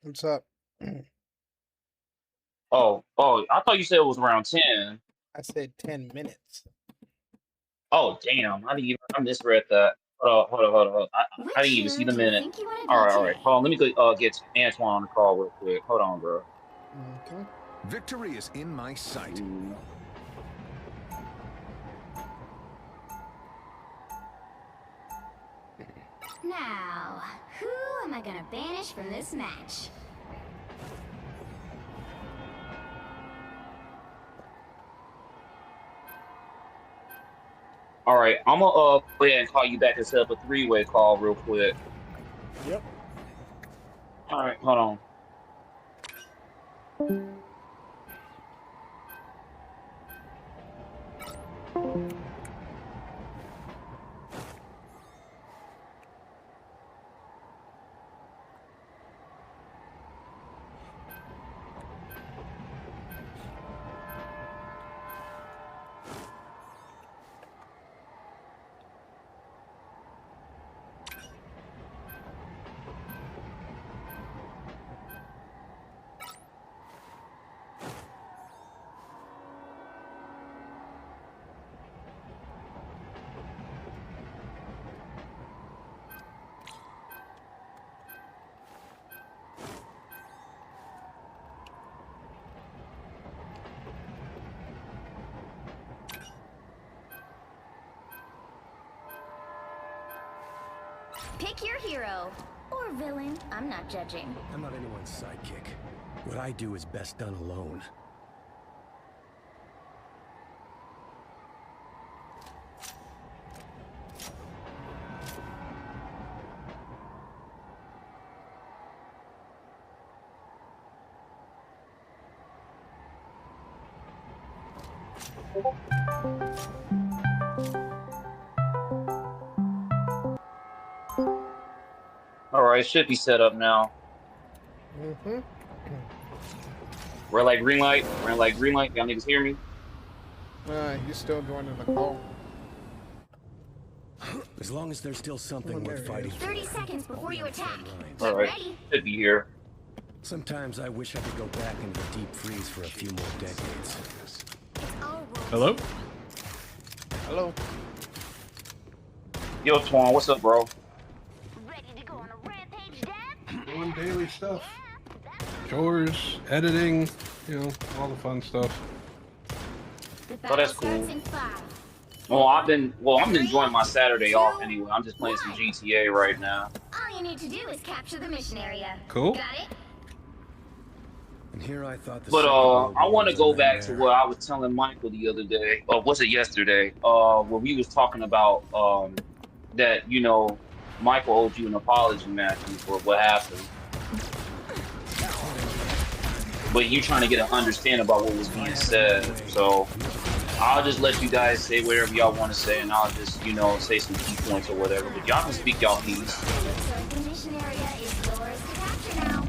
What's up? Oh, I thought you said it was around 10. I said 10 minutes. Oh, damn. I misread that. Hold on. I Which didn't even see hero the do you minute. think you want to All be right, all right. today? Hold on. Let me go get Antoine on the call real quick. Hold on, bro. Mm-hmm. Victory is in my sight. Now, who am I gonna banish from this match? All right, I'm gonna go ahead and call you back and set up a three-way call real quick. Yep. All right, hold on. Pick your hero. Or villain. I'm not judging. I'm not anyone's sidekick. What I do is best done alone. All right, it should be set up now. Mm-hmm. Red light, green light. Red light, green light. Y'all niggas hear me? You still joining the call? As long as there's still something Oh, worth there he fighting is. for. 30 seconds before you attack. All Get right, ready. should be here. Sometimes I wish I could go back into the deep freeze for a few more decades. Hello? Hello. Yo, Twan, what's up, bro? Ready to go on a rampage, Dad? Doing daily stuff. Chores, editing, all the fun stuff. The Oh, that's battle starts cool. in 5. I'm enjoying my Saturday off anyway. I'm just playing some GTA right now. All you need to do is capture the mission area. Cool. Got it? And here I thought the But Second World I War want to was go a back to nightmare. what I was telling Michael the other day. Or was it yesterday? Where we was talking about that Michael owed you an apology, Matthew, for what happened. But you trying to get an understanding about what was being said. So I'll just let you guys say whatever y'all want to say, and I'll just say some key points or whatever. But y'all can speak y'all piece. The mission area is yours to capture now.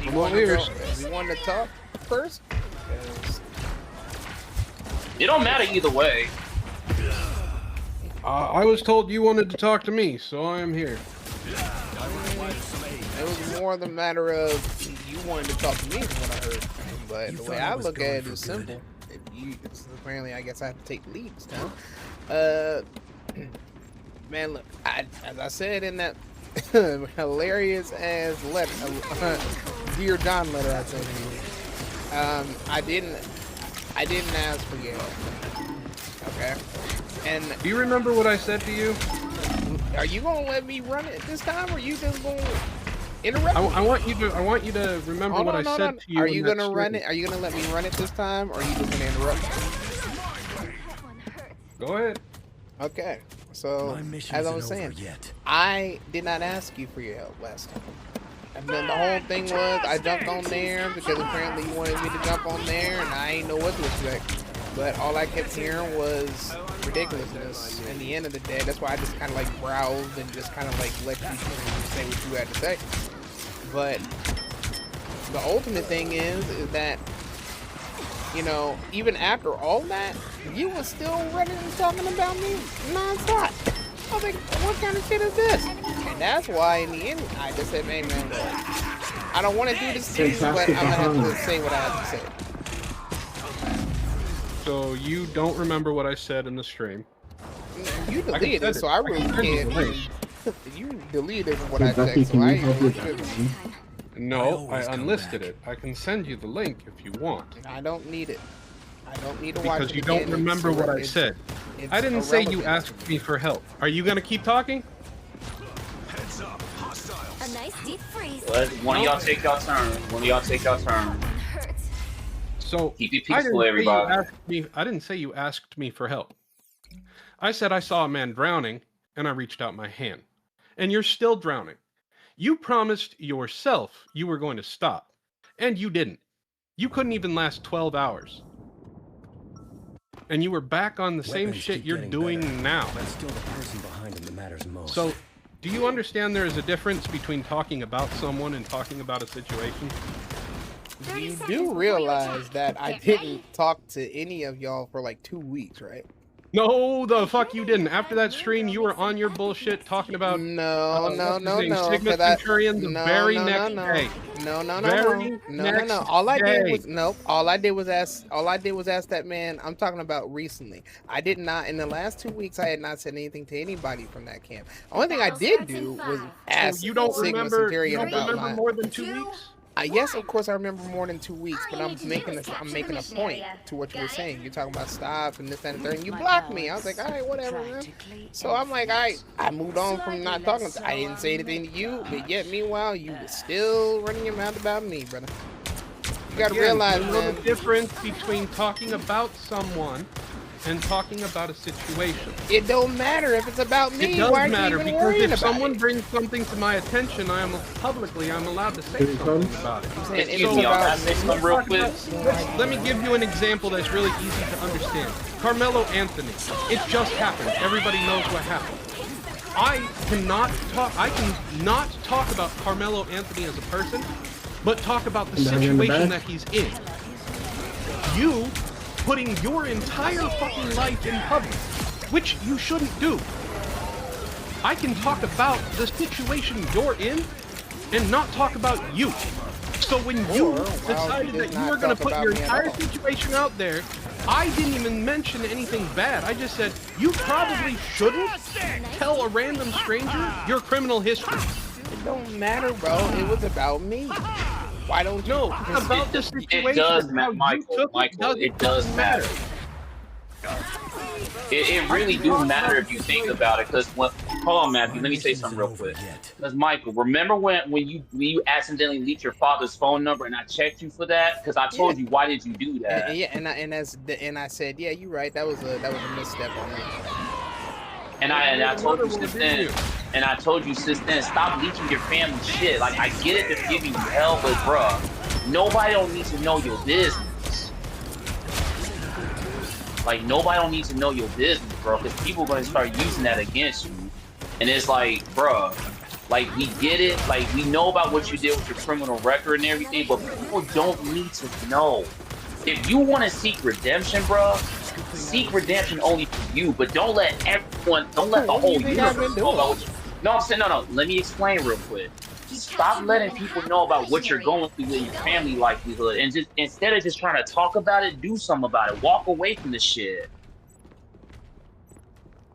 You want to talk first? 'Cause It don't matter either way. I was told you wanted to talk to me, so I am here. it was more the matter of you wanted to talk to me from what I heard. But You the way thought I I was look going at it for is good. simple. Apparently, I guess I have to take the lead this time. Man, look, as I said in that hilarious ass letter, Dear John letter I sent you, I didn't ask for your help. Okay, and Do you remember what I said to you? are you gonna let me run it this time, or are you just gonna interrupt me? I want you to remember Hold what on, I hold said on. to you. Are in you that gonna run stream. it? Are you gonna let me run it this time, or are you just gonna interrupt me? Go ahead. Okay, so My mission as I isn't was saying, over yet. I did not ask you for your help last time. And then the whole thing was I jumped on there because apparently you wanted me to jump on there and I ain't know what to expect. But all I kept hearing was ridiculousness. In the end of the day, that's why I just kind of like browsed and just kind of like let you say what you had to say. But the ultimate thing is that, even after all that, you were still running and talking about me nonstop. I was like, what kind of shit is this? And that's why in the end, I just said, hey man, look, I don't want to do this to you, but I'm gonna have to say what I have to say. So you don't remember what I said in the stream? You deleted it, so I really can't. You deleted what I Kentucky, text, so can I you help your ain't cousin? really No, I unlisted it. I can send you the link if you want. I don't need it. I don't need to watch it Because you again. don't remember what I said. I didn't say you irrelevant. asked me for help. Are you gonna keep talking? A nice deep freeze. One of y'all take y'all turn. One of y'all take y'all turn. Hurts. So Keep it I peaceful, didn't say you everybody. asked me- I didn't say you asked me for help. I said I saw a man drowning and I reached out my hand. And you're still drowning. You promised yourself you were going to stop, and you didn't. You couldn't even last 12 hours. And you were back on the same Weapons shit keep you're getting doing better, now. but still the person behind them that matters most. So, do you understand there is a difference between talking about someone and talking about a situation? You do realize that I didn't talk to any of y'all for like 2 weeks, right? No, the fuck you didn't. After that stream, you were on your bullshit talking about No, no, what's no, his name? no. Sigma 'Cause I- Centurion the very next day. No. Very No. next All I did day. was nope. All I did was ask that man. I'm talking about recently. I did not in the last 2 weeks. I had not said anything to anybody from that camp. Only thing I did do was ask So you don't Sigma remember? You Centurion don't about remember my. more than 2 weeks? Yes, of course I remember more than 2 weeks, but All you I'm need to do making is capture I'm the making a mission point area. to what you were Got it? saying. You're talking about stops and this, that, and the third, and you blocked me. I was like, all right, whatever, man. So I'm like, I moved on from not talking. I didn't say anything to you, but yet meanwhile you were still running your mouth about me, brother. You gotta Again, realize, you know man. the difference between talking about someone and talking about a situation. It don't matter if it's about me. It does Why are matter you even because worrying if about someone it? brings something to my attention, I'm allowed to say Here he something comes. about it. saying Excuse it's me, y'all. Can I about say something real quick? Let me give you an example that's really easy to understand. Carmelo Anthony. It just happened. Everybody knows what happened. I cannot talk about Carmelo Anthony as a person, but talk about the Down here in the situation back? that he's in. You putting your entire fucking life in public, which you shouldn't do. I can talk about the situation you're in and not talk about you. So when you decided that you were going to put your entire situation out there, I didn't even mention anything bad. I just said, you probably shouldn't tell a random stranger your criminal history. It don't matter, bro. It was about me. Why don't you? No, about the situation. It does How matter, you Michael. took It does matter. It really do matter if you think about it. Because hold on, Matthew. Let me say something real quick. Because Michael, remember when you accidentally leaked your father's phone number and I checked you for that? Because I told you, why did you do that? And I said, yeah, you're right. That was a misstep on me. And I told you since then. And I told you since then, stop leaking your family shit. Like, I get it, they're giving you hell, but bruh, nobody don't need to know your business. Like, nobody don't need to know your business, bro, because people are going to start using that against you. And it's like, bruh, like, we get it. Like, we know about what you did with your criminal record and everything, but people don't need to know. If you want to seek redemption, bruh, seek redemption only for you, but don't let everyone, don't let the whole universe know about what you... No, I'm saying, no, let me explain real quick. Stop letting people know about what you're going through with your family likelihood, and just instead of just trying to talk about it, do something about it. Walk away from the shit.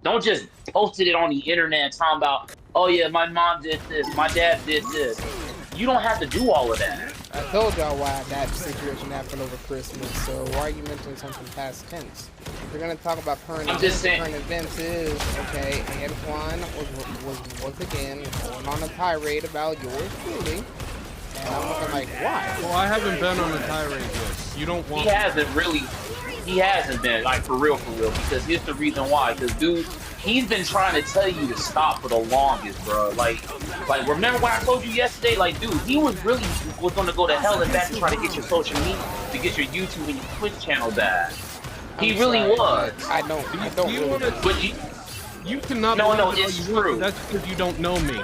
Don't just post it on the internet and talk about, oh yeah, my mom did this, my dad did this. You don't have to do all of that. I told y'all why that situation happened over Christmas, so why are you mentioning something past tense? If you're gonna talk about current I'm events, just saying. current events is, okay, Antoine was again going on a tirade about yours truly, and I'm looking like, why? Well, I haven't been on a tirade yet. You don't want He hasn't been, like, for real, because here's the reason why. Because, dude, he's been trying to tell you to stop for the longest, bro. Like, remember what I told you yesterday? Like, dude, he was gonna go to hell and back to try to get your social media, to get your YouTube and your Twitch channel back. He really was. I don't you really. wanna- But You cannot No, believe no, it all it's you want, true. That's because you don't know me.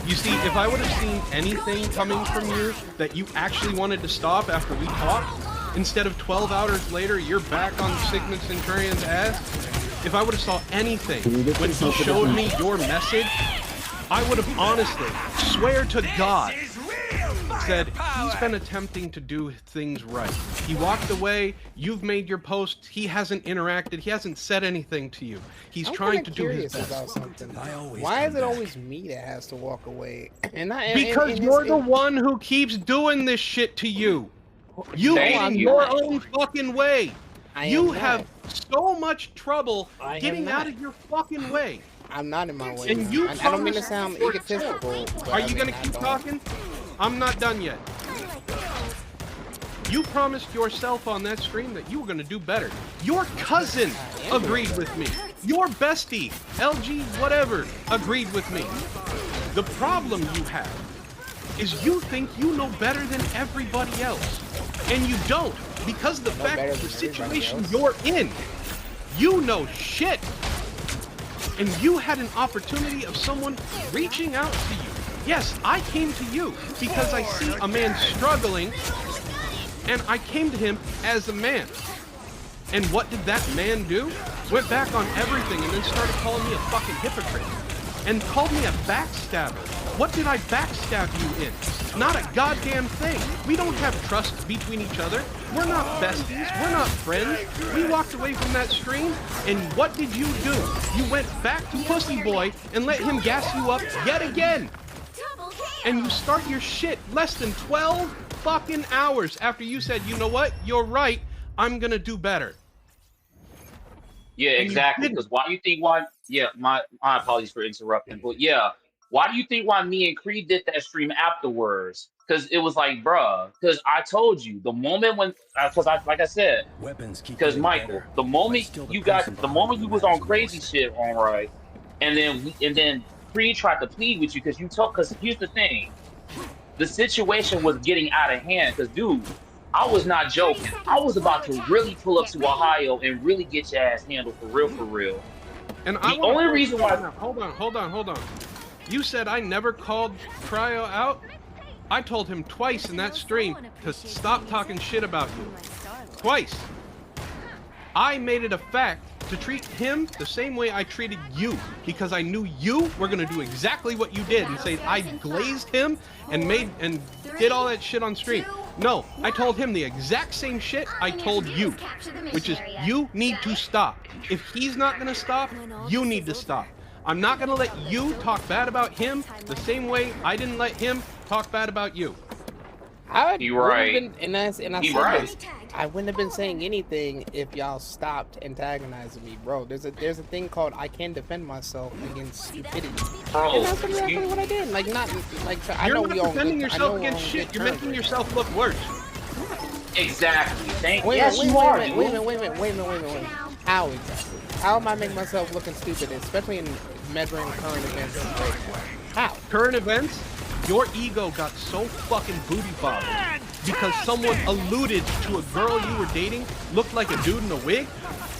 You see, if I would have seen anything coming from you that you actually wanted to stop after we talked, instead of 12 hours later, you're back on Sigma Centurion's ass. If I would have saw anything when he showed me your message, I would have honestly, swear to God, said he's been attempting to do things right. He walked away, you've made your post, he hasn't interacted, he hasn't said anything to you. He's I'm trying kinda to do his curious best. about something. I always Why is come it back. always me that has to walk away? Because you're the one who keeps doing this shit to you. You Thank get in you. your own fucking way. I You am have not. so much trouble I am getting out not. of your fucking way. I'm not in my way. And you I don't mean to promised sound yourself- egotistical. But Are I you mean, gonna I keep don't. talking? I'm not done yet. You promised yourself on that stream that you were gonna do better. Your cousin agreed with me. Your bestie, LG whatever, agreed with me. The problem you have is you think you know better than everybody else. And you don't, because the fact better of the than everybody situation else. you're in, you know shit. And you had an opportunity of someone reaching out to you. Yes, I came to you because I see a man struggling, and I came to him as a man. And what did that man do? Went back on everything and then started calling me a fucking hypocrite. And called me a backstabber. What did I backstab you in? Not a goddamn thing. We don't have trust between each other. We're not besties. We're not friends. We walked away from that stream, and what did you do? You went back to Pussy Boy and let him gas you up yet again. And you start your shit less than 12 fucking hours after you said, you know what? You're right. I'm gonna do better. Yeah, And you exactly. didn't. Because why do you think why? Yeah, my apologies for interrupting, but yeah, why do you think why me and Creed did that stream afterwards? Because it was like, bruh. Because I told you the moment when, because like I said, Weapons keep because getting Michael, better, the but moment still you person got, the moment you behind was the on mask crazy voice. shit, all right, and then Creed tried to plead with you because you told. Because here's the thing, the situation was getting out of hand. Because dude, I was not joking. I was about to really pull up to Ohio and really get your ass handled for real, for real. And The only reason why. Hold on. You said I never called Cryo out? I told him twice in that stream to stop talking shit about you. Twice. I made it a fact to treat him the same way I treated you, because I knew you were gonna do exactly what you did and say I glazed him and did all that shit on stream. No, I told him the exact same shit I told you, which is you need to stop. If he's not gonna stop, you need to stop. I'm not gonna let you talk bad about him the same way I didn't let him talk bad about you. You right. And I You said right. this. I wouldn't have been saying anything if y'all stopped antagonizing me, bro. There's a thing called I can defend myself against stupidity. Bro, And that's exactly you- what I did. Like not like I You're know not we all defending good, I yourself know we're against on shit. good You're terms, making right? yourself look worse. Exactly. Wait Yes, a you minute, are. wait a minute, wait a minute. How exactly? How am I making myself looking stupid, especially in measuring current events right now? How? Current events, your ego got so fucking booty bobbed because someone alluded to a girl you were dating looked like a dude in a wig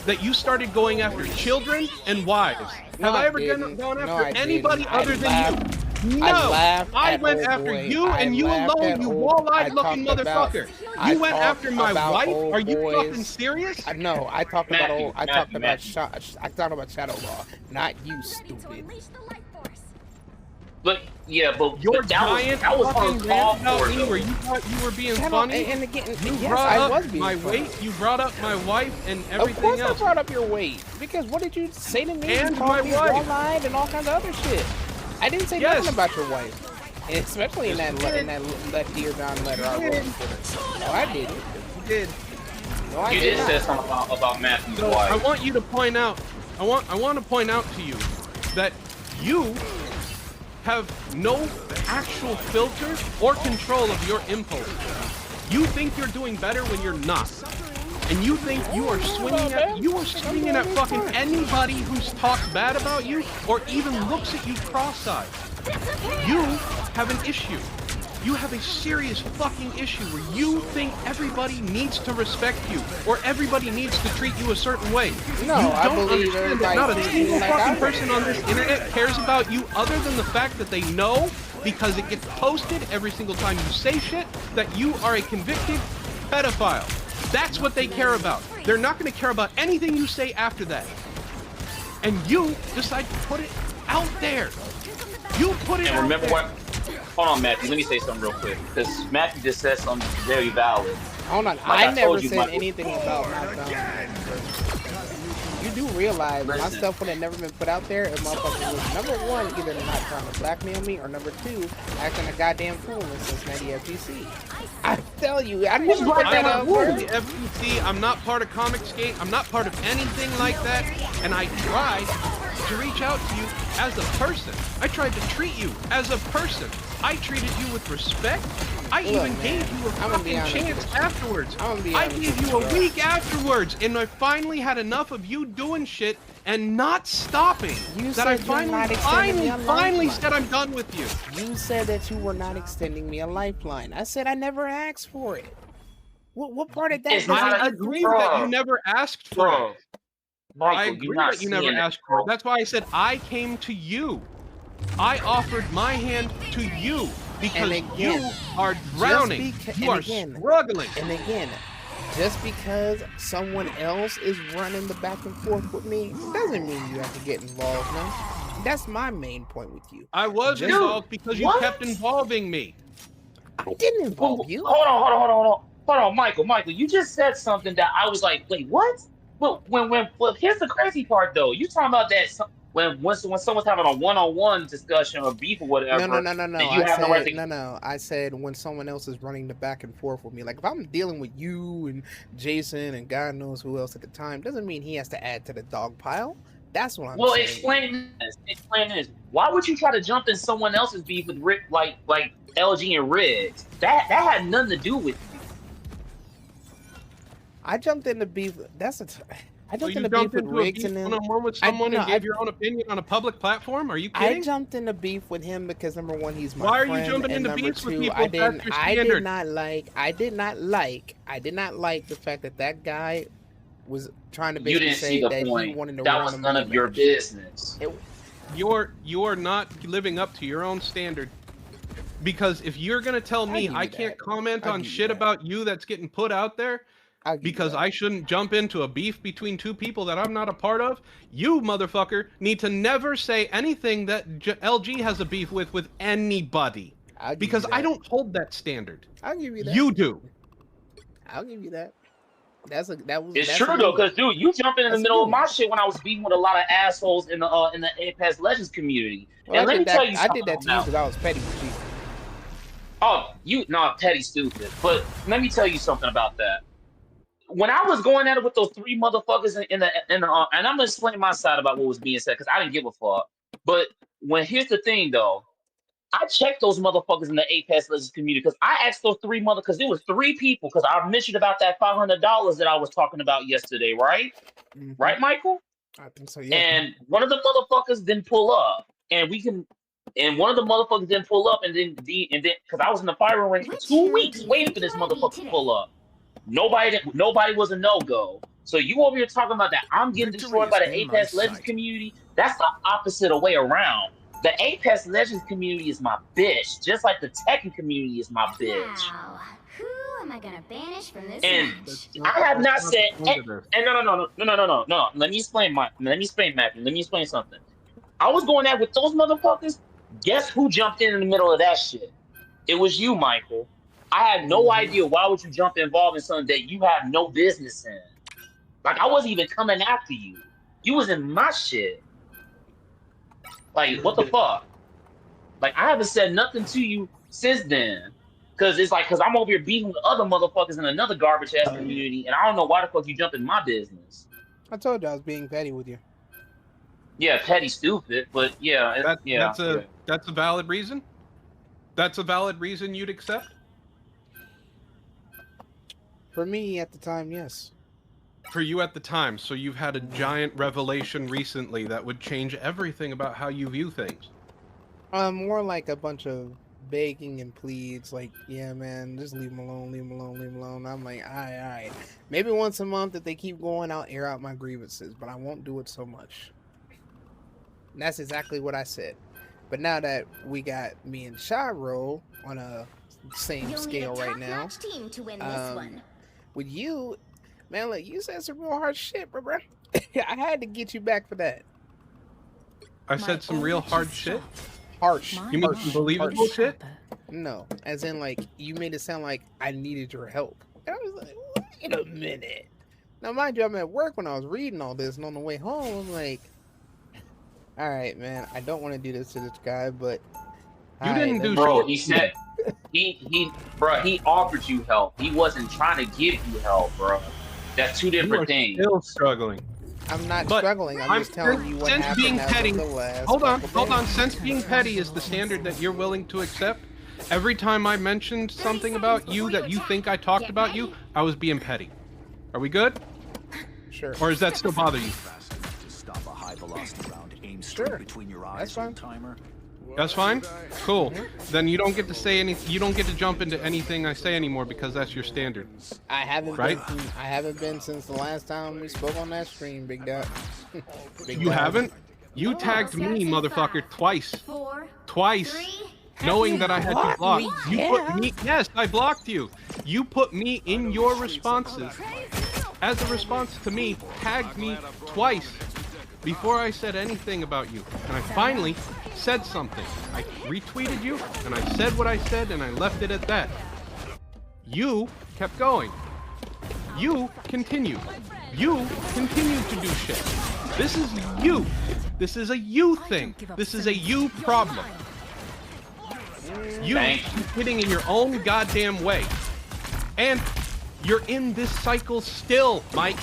that you started going after children and wives. No, Have I I ever didn't. gone No, after I anybody didn't. I other than laughed. you? I No, laughed I at went old after boy. you I and you laughed alone, at you old- wall-eyed I looking talked about- motherfucker. I You went talked after my about wife? old Are you boys. fucking serious? No, I talked about Matthew, old. I talked Matthew, about Matthew. I talked about Shadow Law, not you, stupid. But yeah, but Your that giant was fucking uncalled rant about for. me though. where you thought you were being Shadow, funny. and again, You yes, brought I was up being my funny. weight, you brought up my wife and Of everything course, else. I brought up your weight because what did you say to me? And You called my me wife. wall-eyed and all kinds of other shit. I didn't say Yes. nothing about your wife, and especially in that that Dear John letter I wrote. on Twitter. No, I didn't. You did. No, I You did did not. say something about Matthew's So I wife. want you to point out, I want to point out to you that you have no actual filter or control of your impulse. You think you're doing better when you're not. And you think you are swinging at fucking anybody who's talked bad about you or even looks at you cross-eyed. You have an issue. You have a serious fucking issue where you think everybody needs to respect you or everybody needs to treat you a certain way. No, you I don't believe understand that everybody not a treats single me like fucking I person on this internet cares about you other than the fact that they know because it gets posted every single time you say shit that you are a convicted pedophile. That's what they care about. They're not going to care about anything you say after that. And you decide to put it out there. You put it And out remember there. what? Hold on, Matthew. Let me say something real quick, because Matthew just said something very valid. Hold on, Like I I never told you, said Michael. anything about my phone. You do realize my Listen. stuff would have never been put out there if motherfuckers was number one, either not trying to blackmail me, or number two, acting a goddamn fool in Cincinnati FTC. I tell you, I never put that I'm out not part of there. the FTC. I'm not part of Comicsgate. I'm not part of anything like that. And I tried to reach out to you as a person. I tried to treat you as a person. I treated you with respect. I Look, even man, gave you a I'm gonna be fucking honest chance with you. afterwards. I'm gonna be I honest gave with you you, a bro. week afterwards, and I finally had enough of you doing shit and not stopping. You that I said you're not extending finally me a finally lifeline. said I'm done with you. You said that you were not extending me a lifeline. I said I never asked for it. What part of that It's does not it I a- get agree through? that you Bro. never asked for Bro, it. I Michael, you're agree not that you never seeing it, asked for it. bro. That's why I said I came to you. I offered my hand to you because And again, you are drowning. beca- You and are again- struggling. And again, just because someone else is running the back and forth with me doesn't mean you have to get involved, man. That's my main point with you. I was Dude, involved because you what? kept involving me. I didn't Well, involve you. hold on, Michael, you just said something that I was like, wait, what? Well, here's the crazy part though. You talking about that when someone's having a one-on-one discussion or beef or whatever, No. and you I have no right said to. no. I said when someone else is running the back and forth with me, like if I'm dealing with you and Jason and God knows who else at the time, doesn't mean he has to add to the dog pile. That's what I'm Well, saying. explain this. Why would you try to jump in someone else's beef with Rick, like LG and Riggs? That had nothing to do with you. I jumped into beef. I So jumped you into beef jumped with into a Riggs beef and them. one-on-one with I- someone no, and I- gave your own opinion on a public platform? Are you I kidding? jumped into beef with him because number one, he's my Why are you friend, jumping and into number beefs with two, people I if that's didn't. your I did standard? not like the fact that guy was trying to You basically didn't say see the that he point. wanted to That run was a none money of your match. business. You're not living up to your own standard. Because if you're gonna tell me give you I can't that. comment I'll on give you shit that. about you that's getting put out there, I'll give you because that. I shouldn't jump into a beef between two people that I'm not a part of, you motherfucker need to never say anything that LG has a beef with anybody. I'll give Because you I that. don't hold that standard. I'll give you that. You do. I'll give you that. That was. It's that's true a though, good one. because dude, you jumping in the That's a middle good of my one. shit when I was beefing with a lot of assholes in the Apex Legends community. Well, and let me tell you I something. did that to you now. because I was petty with you. Oh, you petty stupid. But let me tell you something about that. When I was going at it with those three motherfuckers in the and I'm gonna explain my side about what was being said because I didn't give a fuck. But here's the thing though, I checked those motherfuckers in the Apex Legends community because I asked those three because there was three people because I mentioned about that $500 that I was talking about yesterday, right? Mhm. Right, Michael? I think so. Yeah. And one of the motherfuckers didn't pull up, and one of the motherfuckers didn't pull up, and then because I was in the firing range for Which 2 hero weeks do you waiting think for this you wanna be motherfucker to today? pull up. Nobody was a no go. So you over here talking about that I'm getting Victory destroyed by is the in my Apex Legends sight. community? That's the opposite of way around. The Apex Legends community is my bitch, just like the Tekken community is my bitch. Now, who am I gonna banish from this And match? I have not That's said. not the end of this. And no. Let me explain, Matthew. Let me explain something. I was going at with those motherfuckers. Guess who jumped in the middle of that shit? It was you, Michael. I had no idea why would you jump involved in something that you have no business in. Like I wasn't even coming after you. You was in my shit. Like what the fuck? Like I haven't said nothing to you since then. Cause I'm over here beating with other motherfuckers in another garbage ass community, and I don't know why the fuck you jump in my business. I told you I was being petty with you. Yeah, petty, stupid, but yeah, That's a valid reason. That's a valid reason you'd accept. For me at the time, yes. For you at the time, so you've had a giant revelation recently that would change everything about how you view things. More like a bunch of begging and pleads, like, yeah, man, just leave him alone, leave him alone, leave him alone. I'm like, all right. Maybe once a month if they keep going, I'll air out my grievances, but I won't do it so much. And that's exactly what I said. But now that we got me and Shiro on a same You'll scale need a right now, top-notch team to win this one. with you, man, look, you said some real hard shit, bro. I had to get you back for that. I said some real hard shit. harsh. You mean harsh, believable harsh. shit? No, as in like you made it sound like I needed your help. And I was like, wait a minute. Now, mind you, I'm at work when I was reading all this, and on the way home, I was like, all right, man, I don't want to do this to this guy, but You didn't do Bro, shit. he said he offered you help. He wasn't trying to give you help, bro. That's two You different are things. still struggling. I'm not But struggling. I'm just telling you what since happened being as of petty, the last hold on. couple days. Since being petty is the standard that you're willing to accept, every time I mentioned something about you that you think I talked about you, I was being petty. Are we good? Sure. Or does that still bother you? To stop a high velocity round aimed Sure. straight between your That's eyes, fine. old timer. That's fine? Cool. Then you don't get to say any. You don't get to jump into anything I say anymore because that's your standard. I haven't Right? been since the last time we spoke on that stream, Big Dot. Big You Dot. haven't? You tagged me, motherfucker, twice. 4, Twice. 3. Knowing that I had you blocked blocked. me? You Yeah. put me. Yes, I blocked you. You put me in your responses. As a response to me, tagged me twice before I said anything about you. And I finally said something. I retweeted you, and I said what I said, and I left it at that. You kept going. You continued. You continued to do shit. This is you. This is a you thing. This is a you problem. You Thank keep hitting in your own goddamn way. And you're in this cycle still, Mike.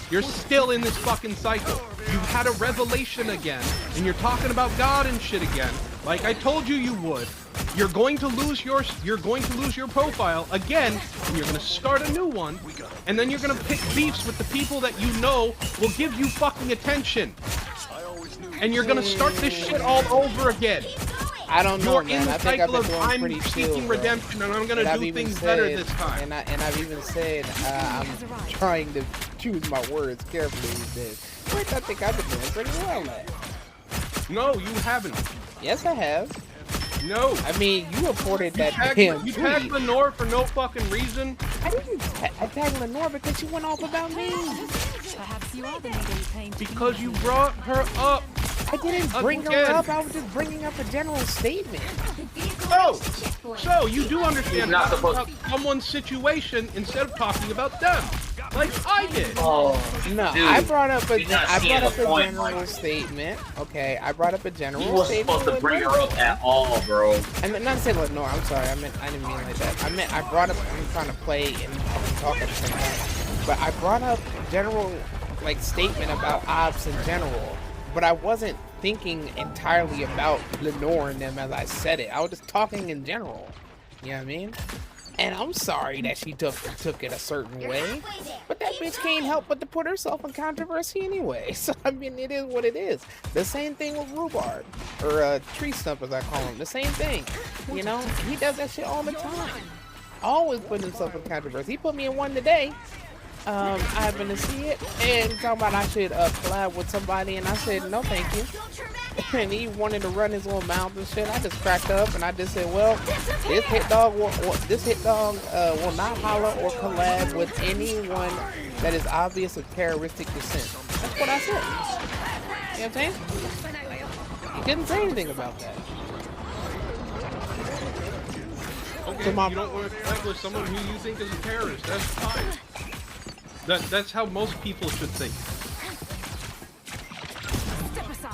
You're still in this fucking cycle. You've had a revelation again, and you're talking about God and shit again, like I told you you would. You're going to lose your profile again, and you're gonna start a new one, and then you're gonna pick beefs with the people that you know will give you fucking attention. And you're gonna start this shit all over again. I don't know, You're man. in the I think I've cycle been of doing I'm pretty chill, seeking bro. redemption, and I'm gonna And I've do even things better said- this time. And I've even said I'm trying to choose my words carefully these days. Which I think I've been doing pretty well at. No, you haven't. Yes, I have. No. I mean, you reported that You damn tagged tweet. Lenore for no fucking reason. I didn't. I tagged Lenore because she went off about me. Perhaps you are the leader you claim to be. Because you brought her up. I didn't bring her Again. up. I was just bringing up a general statement. So you do understand You're not talking supposed- about someone's situation instead of talking about them, like I did. Oh, No, dude, I brought up a you're not I seeing brought up the a point, general Mike. statement. Okay, I brought up a general you wasn't statement. supposed to with bring her Lenore. up at all, bro. I meant not to say Lenore. I'm sorry. I didn't mean like that. I meant I brought up. I'm trying to play and talk at the same time. But I brought up general like statement about ops in general. But I wasn't thinking entirely about Lenore and them as I said it. I was just talking in general. You know what I mean? And I'm sorry that she took it a certain way. But that bitch can't help but to put herself in controversy anyway. So, I mean, it is what it is. The same thing with Rhubarb. Or Tree Stump, as I call him. The same thing. You know? He does that shit all the time. Always putting himself in controversy. He put me in one today. I happened to see it. And talking about I should collab with somebody. And I said, no, thank you. And he wanted to run his little mouth and shit. I just cracked up and I just said, well, this hit dog will will not holler or collab with anyone that is obvious of terroristic descent. That's what I said. You know what I'm saying? He didn't say anything about that. Okay, So, Mom- you don't want to collab with someone who you think is a terrorist. That's fine. That's how most people should think.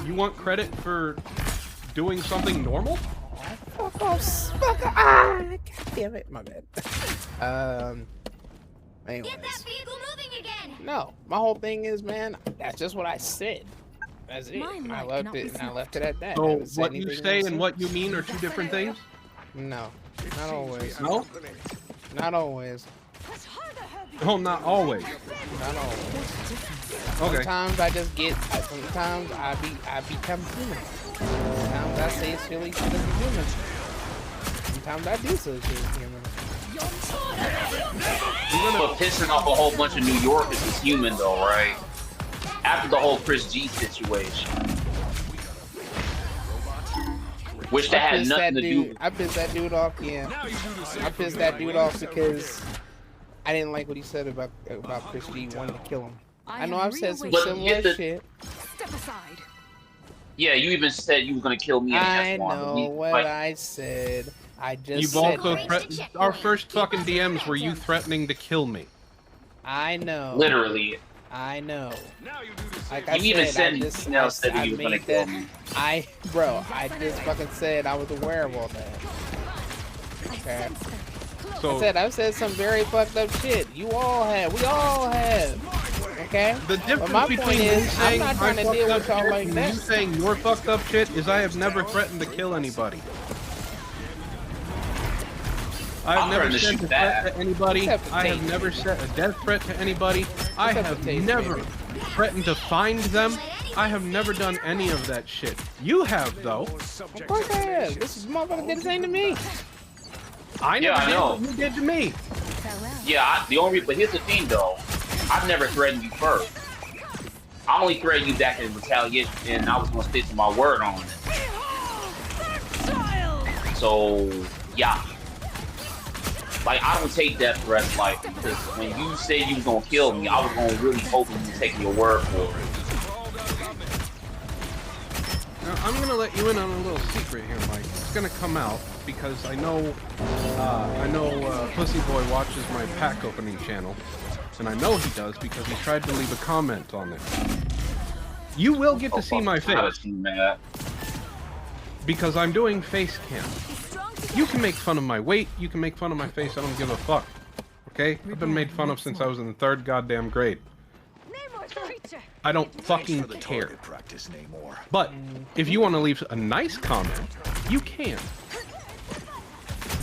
You want credit for doing something normal? Fuck off. Fuck off. Ah, God damn it. My bad. Anyways. Get that vehicle moving again! No, my whole thing is, man, that's just what I said. That's it. My And I light left cannot it. be And I snuffed. left it at that. I So haven't said what you anything say else and what you mean are two different things? No, not always. No? Not always. Oh, not always. Not always. Okay. Sometimes I just get. Sometimes I become human. Sometimes I say silly shit as a human. Sometimes I do silly shit as a human. But pissing off a whole bunch of New Yorkers is human, though, right? After the whole Chris G situation, which that had nothing to do. I pissed that dude off. Yeah, I pissed that dude off because I didn't like what he said about Chris G wanting to kill him. I know I've said some But similar get the- shit. Step aside. Yeah, you even said you were gonna kill me in I F1. know what I said. I just You've said also that. threatened. Our first fucking DMs were you threatening to kill me. I know. Literally. I know. Like You I even said, said email said that you were gonna made kill that. me. I just fucking said I was aware of all that. Okay. So I've said some very fucked up shit. You all have. We all have. Okay. the difference But my between point me is, I'm saying not my trying to fucked deal up with y'all shit like and that. you saying your fucked up shit is I have never threatened to kill anybody. I have never threatened to sent shoot a threat back. to anybody. Except to I have Tate. never sent a death threat to anybody. I Except have to Tate, never baby. threatened to find them. I have never done any of that shit. You have, though. Of course I have. This motherfucker did the same to me. I never Yeah, I did know. what you did to me. Yeah, the only but here's the thing though, I've never threatened you first. I only threatened you back in retaliation, and I was gonna stick to my word on it. So yeah, like I don't take death threats lightly because when you said you was gonna kill me, I was gonna really hope you take your word for it. Now, I'm gonna let you in on a little secret here, Mike. It's gonna come out because I know Pussy Boy watches my pack opening channel, and I know he does because he tried to leave a comment on it. You will get to see my face because I'm doing face cam. You can make fun of my weight, you can make fun of my face, I don't give a fuck. Okay? I've been made fun of since I was in the 3rd goddamn grade. I don't fucking care. Practice Namor. But if you want to leave a nice comment, you can.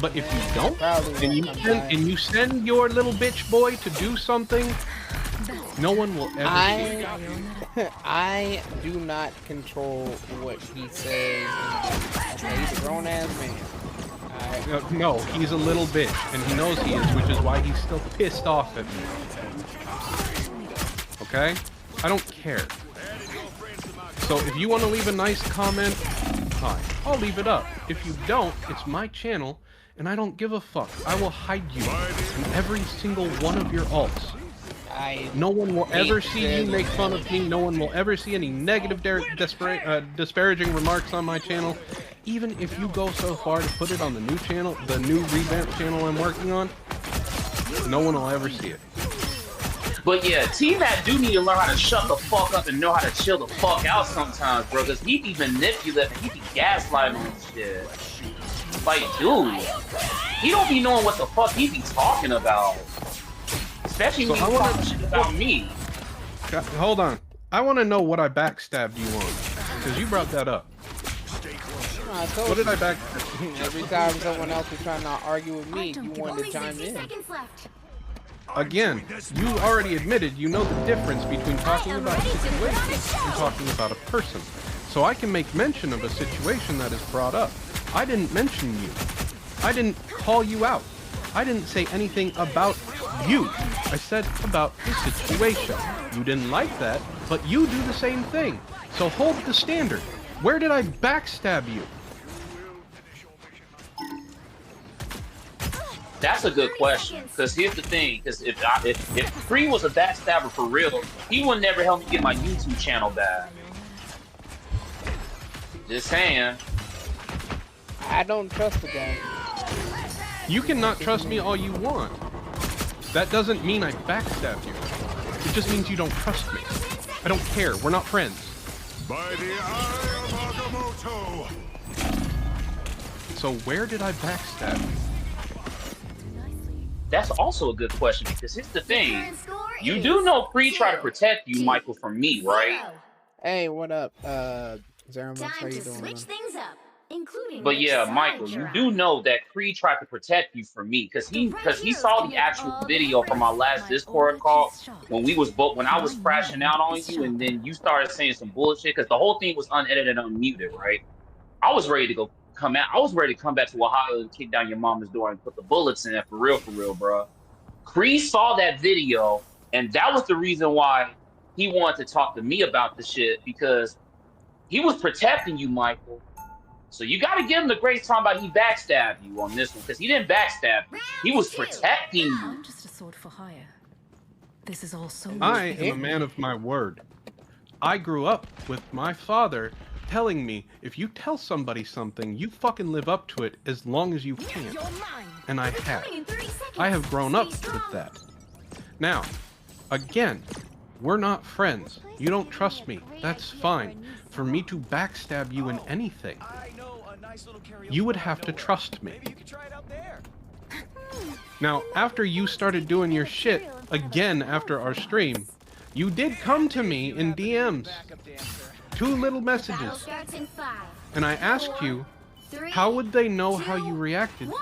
But if you don't, and you send your little bitch boy to do something, no one will ever. I do not control what he says. Okay, he's a grown ass man. No, he's a little bitch, and he knows he is, which is why he's still pissed off at me. Okay? I don't care. So if you want to leave a nice comment, fine. I'll leave it up. If you don't, it's my channel, and I don't give a fuck. I will hide you in every single one of your alts. No one will ever see you make fun of me. No one will ever see any negative, disparaging remarks on my channel. Even if you go so far to put it on the new channel, the new revamped channel I'm working on, no one will ever see it. But yeah, T-Mac do need to learn how to shut the fuck up and know how to chill the fuck out sometimes, bro. Cause he be manipulating, he be gaslighting and shit. Like, dude, he don't be knowing what the fuck he be talking about. Especially when you talk shit about me. Hold on. I want to know what I backstabbed you on. Because you brought that up. What did I backstab? Every time someone else was trying to argue with me, you wanted to chime in. Again, you already admitted you know the difference between talking about a situation and talking about a person. So I can make mention of a situation that is brought up. I didn't mention you. I didn't call you out. I didn't say anything about you. I said about the situation. You didn't like that, but you do the same thing. So hold the standard. Where did I backstab you? That's a good question. Because here's the thing. Because if Free was a backstabber for real, he would never help me get my YouTube channel back. Just saying. I don't trust the guy. You cannot trust me all you want. That doesn't mean I backstabbed you. It just means you don't trust me. I don't care. We're not friends. By the eye of Agamotto. So where did I backstab you? That's also a good question because here's the thing. You do know Free tried to protect you, Michael, from me, right? Hey, what up, Zeramus? How Time you to doing? switch man? things up, including But which yeah, side Michael, you you're do on. know that Creed tried to protect you from me because he saw the actual video from our last Discord call when we was when I was crashing out on you, and then you started saying some bullshit because the whole thing was unedited and unmuted, right? I was ready to go come out. I was ready to come back to Ohio and kick down your mama's door and put the bullets in it for real, bro. Creed saw that video, and that was the reason why he wanted to talk to me about the shit because he was protecting you, Michael. So you got to give him the grace talking about he backstabbed you on this one because he didn't backstab you. He was protecting you. I'm just a sword for hire. This is all so I am a man of my word. I grew up with my father telling me if you tell somebody something, you fucking live up to it as long as you can. And I have. I have grown up with that. Now, again, we're not friends. You don't trust me. That's fine. For me to backstab you in anything, you would have to trust me. Now, after you started doing your shit again after our stream, you did come to me in DMs. 2 little messages. And I asked you, how would they know how you reacted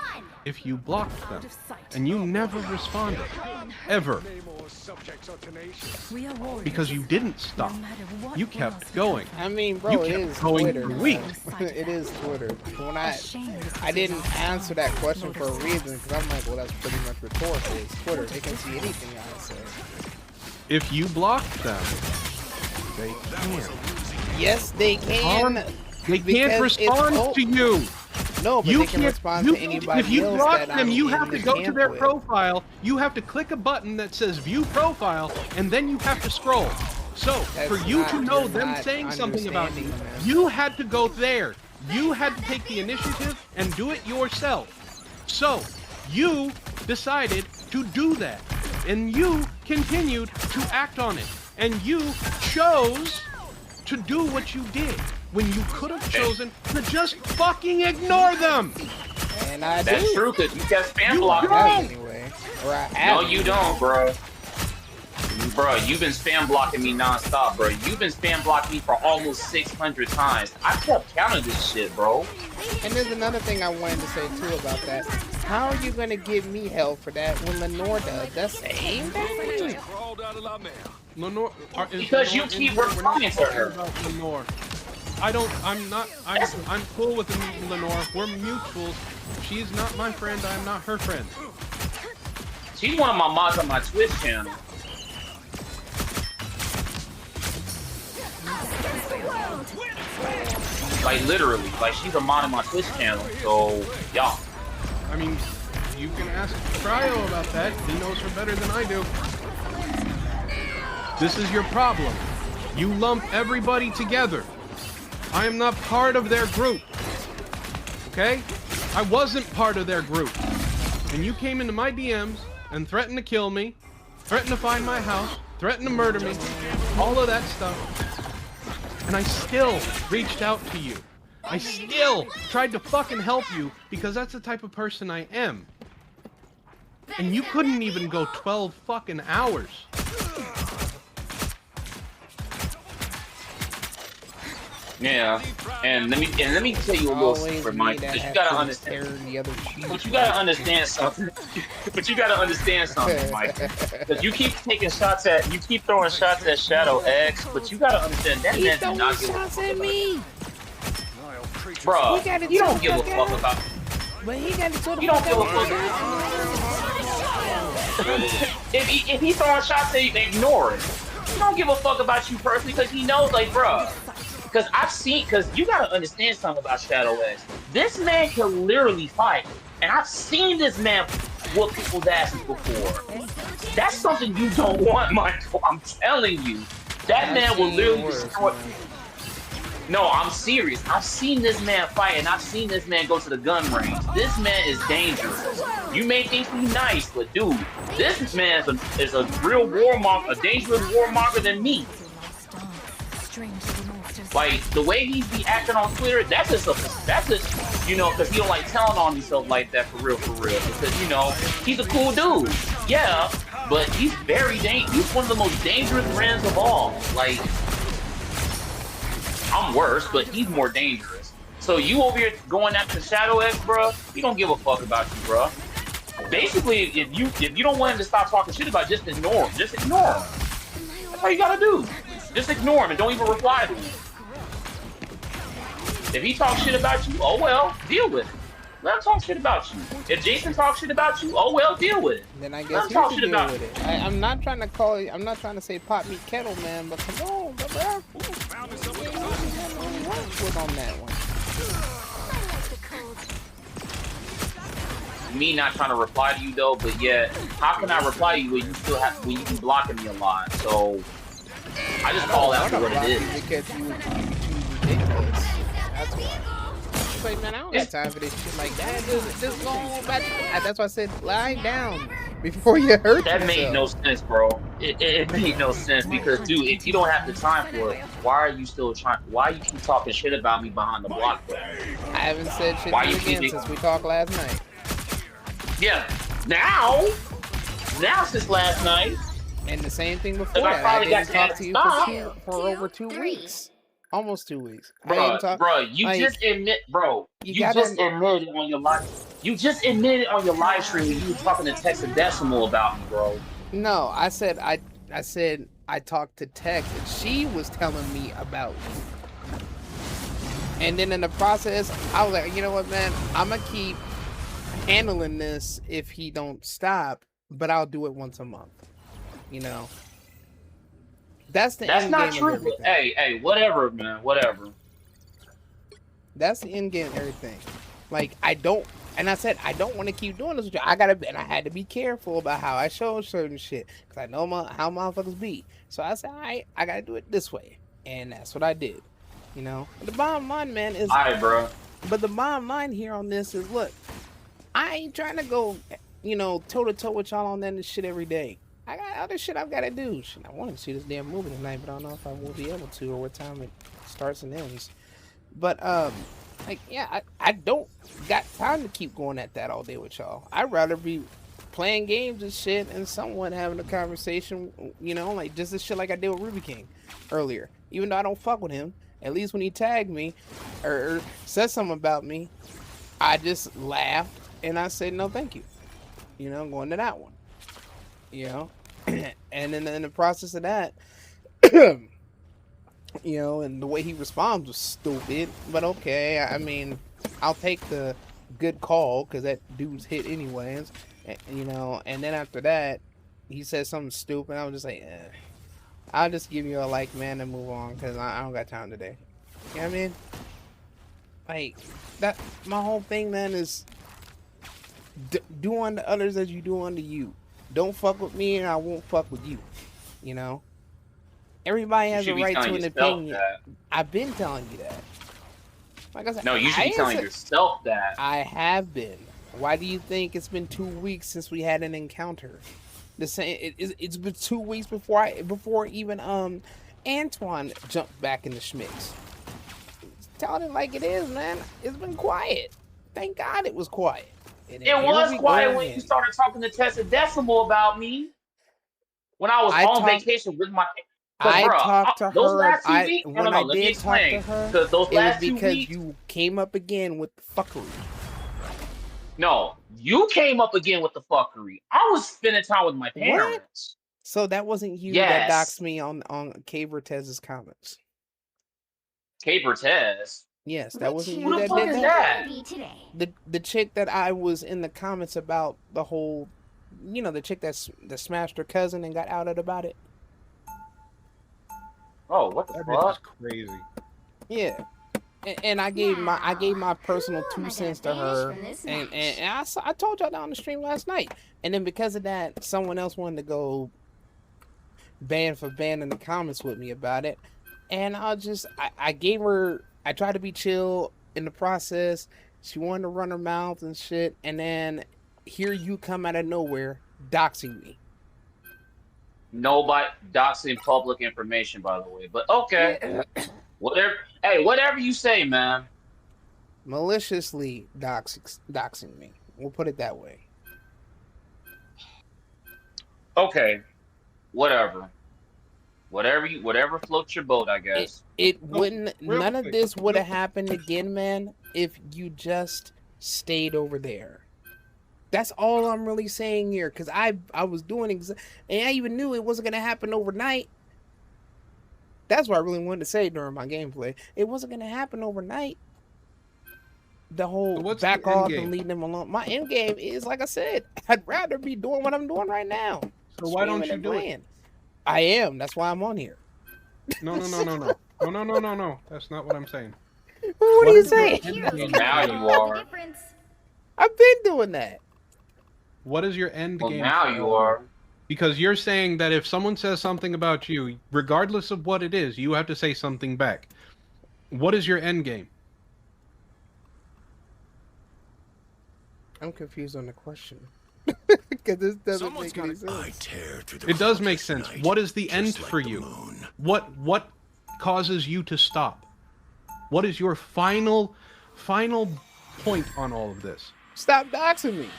if you blocked them? And you never responded. Ever. Because you didn't stop. You kept going. I mean, bro, You it kept is going Twitter. for weeks. It is Twitter. When I didn't answer that question for a reason, because I'm like, well, that's pretty much rhetorical. It's Twitter. They can see anything I say. If you blocked them, they can. Yes, they can. They can't because it's respond to you. No, but You they can can't. respond You, to anybody if you else block that them, I'm you in have to the go to camp their with. profile. You have to click a button that says "View Profile," and then you have to scroll. So for That's you not- to know you're them not saying something about you, understanding, man. you had to go there. You had to take the initiative and do it yourself. So you decided to do that, and you continued to act on it, and you chose to do what you did when you could have chosen to just fucking ignore them. And I That's do. true, because you got spam You blocked. don't. Have anyway. Or I have. No, you don't, bro. Bro, you've been spam blocking me nonstop, bro. You've been spam blocking me for almost 600 times. I kept counting this shit, bro. And there's another thing I wanted to say too about that. How are you gonna give me hell for that when Lenore does the same thing? Lenore, Because you keep replying to her. About Lenore. I'm cool with Lenore. We're mutuals. She's not my friend. I'm not her friend. She's one of my mods on my Twitch channel. Like literally, like she's a mod on my Twitch channel. So, y'all. I mean, you can ask Cryo about that. He knows her better than I do. This is your problem. You lump everybody together. I am not part of their group. Okay? I wasn't part of their group. And you came into my DMs and threatened to kill me, threatened to find my house, threatened to murder me, all of that stuff. And I still reached out to you. I still tried to fucking help you because that's the type of person I am. And you couldn't even go 12 fucking hours. Yeah. And let me tell you a little Always secret, me Mike, that because you has gotta to understand. tear the other cheek. But you gotta understand something. But you gotta understand something, Mike. Because you keep throwing shots at Shadow X, but you gotta understand that He's man did not throwing give a shots fuck at about me. Bro, He gotta you don't chill give a the fuck fuck about. But he got to You don't give a fuck. If he throwing shots at you, ignore it. He don't give a fuck about you personally because he knows, like, bro. Because you gotta understand something about Shadow X. This man can literally fight, and I've seen this man whoop people's asses before. That's something you don't want, Michael. I'm telling you, that man will literally destroy. No, I'm serious. I've seen this man fight, and I've seen this man go to the gun range. This man is dangerous. You may think he's nice, but dude, this man is a real warmonger, a dangerous warmonger than me. Like, the way he be acting on Twitter, that's just, you know, because he don't like telling on himself like that for real. Because, you know, he's a cool dude. Yeah, but he's very dangerous. He's one of the most dangerous friends of all. Like, I'm worse, but he's more dangerous. So you over here going after Shadow X, bro, he don't give a fuck about you, bro. Basically, if you don't want him to stop talking shit about, just ignore him. Just ignore him. That's all you gotta do. Just ignore him and don't even reply to him. If he talks shit about you, oh well, deal with it. Let him talk shit about you. If Jason talks shit about you, oh well, deal with it. Then I Let guess him you talk should shit deal about with it. I'm not trying to call you. I'm not trying to say pot meat kettle man, but come on, bro. With on that one. Me not trying to reply to you though, but yet, how can I reply to you when you be blocking me a lot? So I just call out for what it is. Because you too ridiculous. That's why. It's like, man, I don't got time for this shit like that. Just go on back. That's why I said lie down before you hurt That yourself. made no sense, bro. It made no sense because, dude, if you don't have the time for it, why are you still trying? Why you keep talking shit about me behind the block, bro? I haven't said shit Why to you you again keep- since we talked last night. Yeah, now since last night. And the same thing before I that. I probably got didn't talk to you stop. for over 2 weeks. Almost 2 weeks. I Bro, didn't talk. bro, you like, just admit, bro. you You gotta- just admitted on your live. You just admitted on your live stream that you were talking to Texadecimal about me, bro. No, I said I talked to Tex and she was telling me about you. And then in the process, I was like, you know what, man, I'm gonna keep handling this if he don't stop, but I'll do it once a month. You know, that's the That's end not game true. of everything. Hey, whatever, man, whatever. That's the end game of everything. Like, I don't, and I said I don't want to keep doing this with you. And I had to be careful about how I show certain shit because I know how motherfuckers be. So I said, I gotta do it this way, and that's what I did. You know, but the bottom line, man, is. All right, bro. But the bottom line here on this is, look, I ain't trying to go, you know, toe to toe with y'all on that shit every day. I got other shit I've got to do. Shit, I want to see this damn movie tonight, but I don't know if I will be able to or what time it starts and ends. But like, yeah, I don't got time to keep going at that all day with y'all. I'd rather be playing games and shit and someone having a conversation, you know, like just this shit like I did with Ruby King earlier. Even though I don't fuck with him, at least when he tagged me or said something about me, I just laughed and I said no thank you. You know, I'm going to that one. You know? And then in the process of that, you know, and the way he responds was stupid, but okay. I mean, I'll take the good call because that dude's hit anyways, you know. And then after that, he said something stupid. I was just like, I'll just give you a like, man, and move on because I don't got time today. You know what I mean? Like, that, my whole thing, man, is do unto others as you do unto you. Don't fuck with me and I won't fuck with you. You know? Everybody has a right to an opinion. I've been telling you that. Like I said, No, you should be telling yourself that. I have been. Why do you think it's been 2 weeks since we had an encounter? The same. It's been 2 weeks before even Antoine jumped back in the schmicks. Telling it like it is, man. It's been quiet. Thank God it was quiet. It was quiet when you started talking to Texadecimal about me. When I was on vacation with my. I talked to those her. last 2 weeks. When I did talk to her, those it was last 2 because weeks, you came up again with the fuckery. No, you came up again with the fuckery. I was spending time with my parents. So that wasn't you Yes. that doxed me on K Vertez's comments. K Vertez. Yes, that wasn't Who you the that fuck did is that. that? The chick that I was in the comments about the whole, you know, the chick that smashed her cousin and got outed about it. Oh, what the That bitch is fuck? crazy. Yeah, and I gave my personal Who am I 2 cents to gonna banish her, from this and match? I told y'all that on the stream last night, and then because of that, someone else wanted to go ban for ban in the comments with me about it, and I gave her, I tried to be chill in the process. She wanted to run her mouth and shit, and then here you come out of nowhere doxing me. Nobody doxing public information, by the way. But okay, whatever. Hey, whatever you say, man. Maliciously doxing me. We'll put it that way. Okay, whatever. Whatever floats your boat, I guess. It wouldn't. real None of quick, this would have real- happened again, man, if you just stayed over there. That's all I'm really saying here, because I was doing and I even knew it wasn't gonna happen overnight. That's what I really wanted to say during my gameplay. It wasn't gonna happen overnight. The whole So what's back your end off game? and leave them alone. My end game is, like I said, I'd rather be doing what I'm doing right now. So why don't Screaming you and do it? playing. I am. That's why I'm on here. No. That's not what I'm saying. What are you is your saying? end game? Now you are. I've been doing that. What is your end Well, game? now for you all are. of it? Because you're saying that if someone says something about you, regardless of what it is, you have to say something back. What is your end game? I'm confused on the question. Because this doesn't make any sense. It does make sense. What is the end for you? What causes you to stop? What is your final point on all of this? Stop doxing me.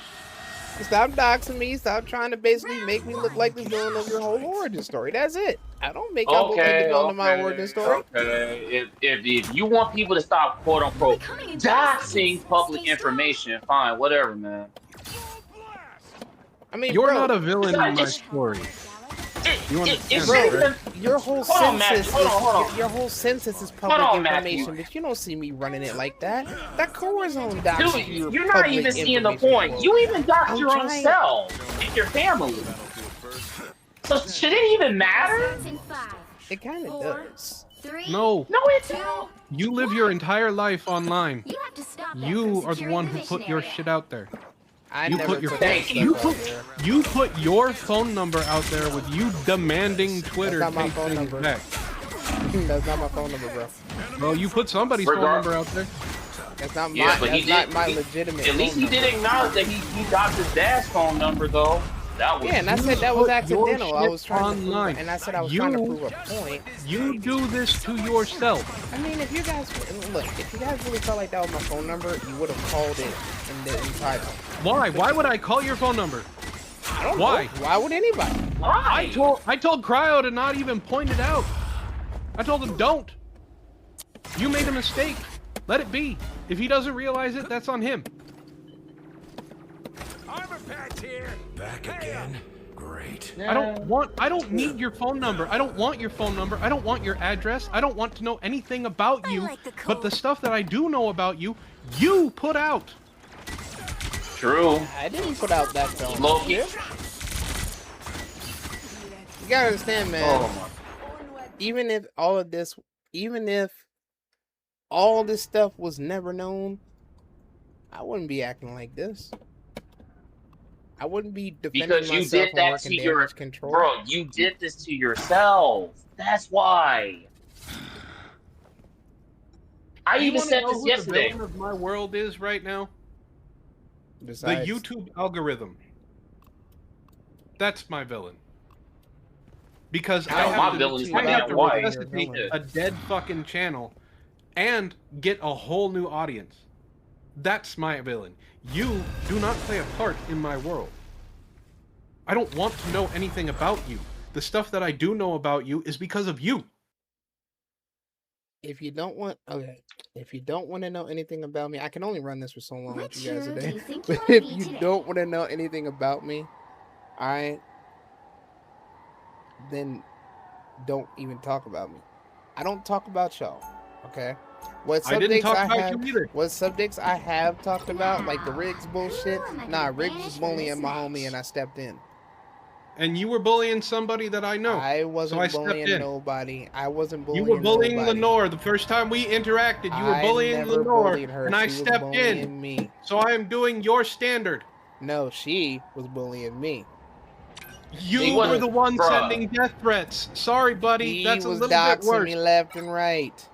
Stop doxing me. Stop trying to basically make me look like the villain of your whole origin story. That's it. I don't make y'all look like the villain of my origin story. Okay. If you want people to stop, quote unquote, doxing public information, fine, whatever, man. I mean, You're bro, not a villain in my story. You understand, right? Your whole Hold on, Matt. census Hold on. your whole census is public on, information, Matthew. but you don't see me running it like that. That Corazon docs Dude, your you're not public even seeing the information point. quote. You even dox I'm your own trying. self and your family. So should it even matter? Starts in 5, It kind of 4, does. 3, No. No, it 2. don't. You live your entire life online. You have to stop that You from are the securing one the who mission put your area. shit out there. I You never put your took Thank that you. stuff out there. You put your phone number out there with you demanding Twitter That's not my take phone things number. back. That's not my phone number, bro. Well, you put somebody's phone Regard- number out there. That's not Yeah, my. but he That's did. not my he- legitimate. At least phone he did number. acknowledge that he doxed his dad's phone number, though. That was Yeah, and I You said that was put your accidental. I shit was trying online. to prove, and I said I was trying to You- prove a point. You do this to yourself. I mean, if you guys look, if you guys really felt like that was my phone number, you would have called it in the entitled. Why? Why would I call your phone number? I don't Why? know. Why would anybody? why. I told Cryo to not even point it out. I told him don't. You made a mistake. Let it be. If he doesn't realize it, that's on him. Armor patch here. Back again? Great. I don't need your phone number. I don't want your phone number. I don't want your address. I don't want to know anything about you. like the But the code. stuff that I do know about you, you put out. True. I didn't put out that phone. Loki. You gotta understand, man. Oh my. Even if all this stuff was never known, I wouldn't be acting like this. I wouldn't be defending Because you myself did and that working to your damage control. bro. You did this to yourself. That's why. I You even wanna said know this who yesterday. The villain of my world is right now Besides, the YouTube algorithm. That's my villain. Because I No, my have villain is to, I the have man to white. resuscitate a dead fucking channel and get a whole new audience. That's my villain. You do not play a part in my world. I don't want to know anything about you. The stuff that I do know about you is because of you. if you don't want to know anything about me, I can only run this for so long with Which you guys hero do today. you think But you wanna if be you today? don't want to know anything about me, alright, then don't even talk about me. I don't talk about y'all. Okay? What I didn't subjects talk I about have you either. what subjects I have talked about, like the Riggs bullshit. Who am I Nah, gonna Riggs banish was from bullying this my match? homie and I stepped in. And you were bullying somebody that I know. I wasn't I stepped bullying in. nobody. I wasn't You bullying were bullying nobody. Lenore the first time we interacted. You were I bullying never Lenore, bullied her. and I She was stepped in. bullying me. So I am doing your standard. No, she was bullying me. You He were wasn't- the one bruh. sending death threats. Sorry, buddy. He That's a was little bit doxing worse. me left and right.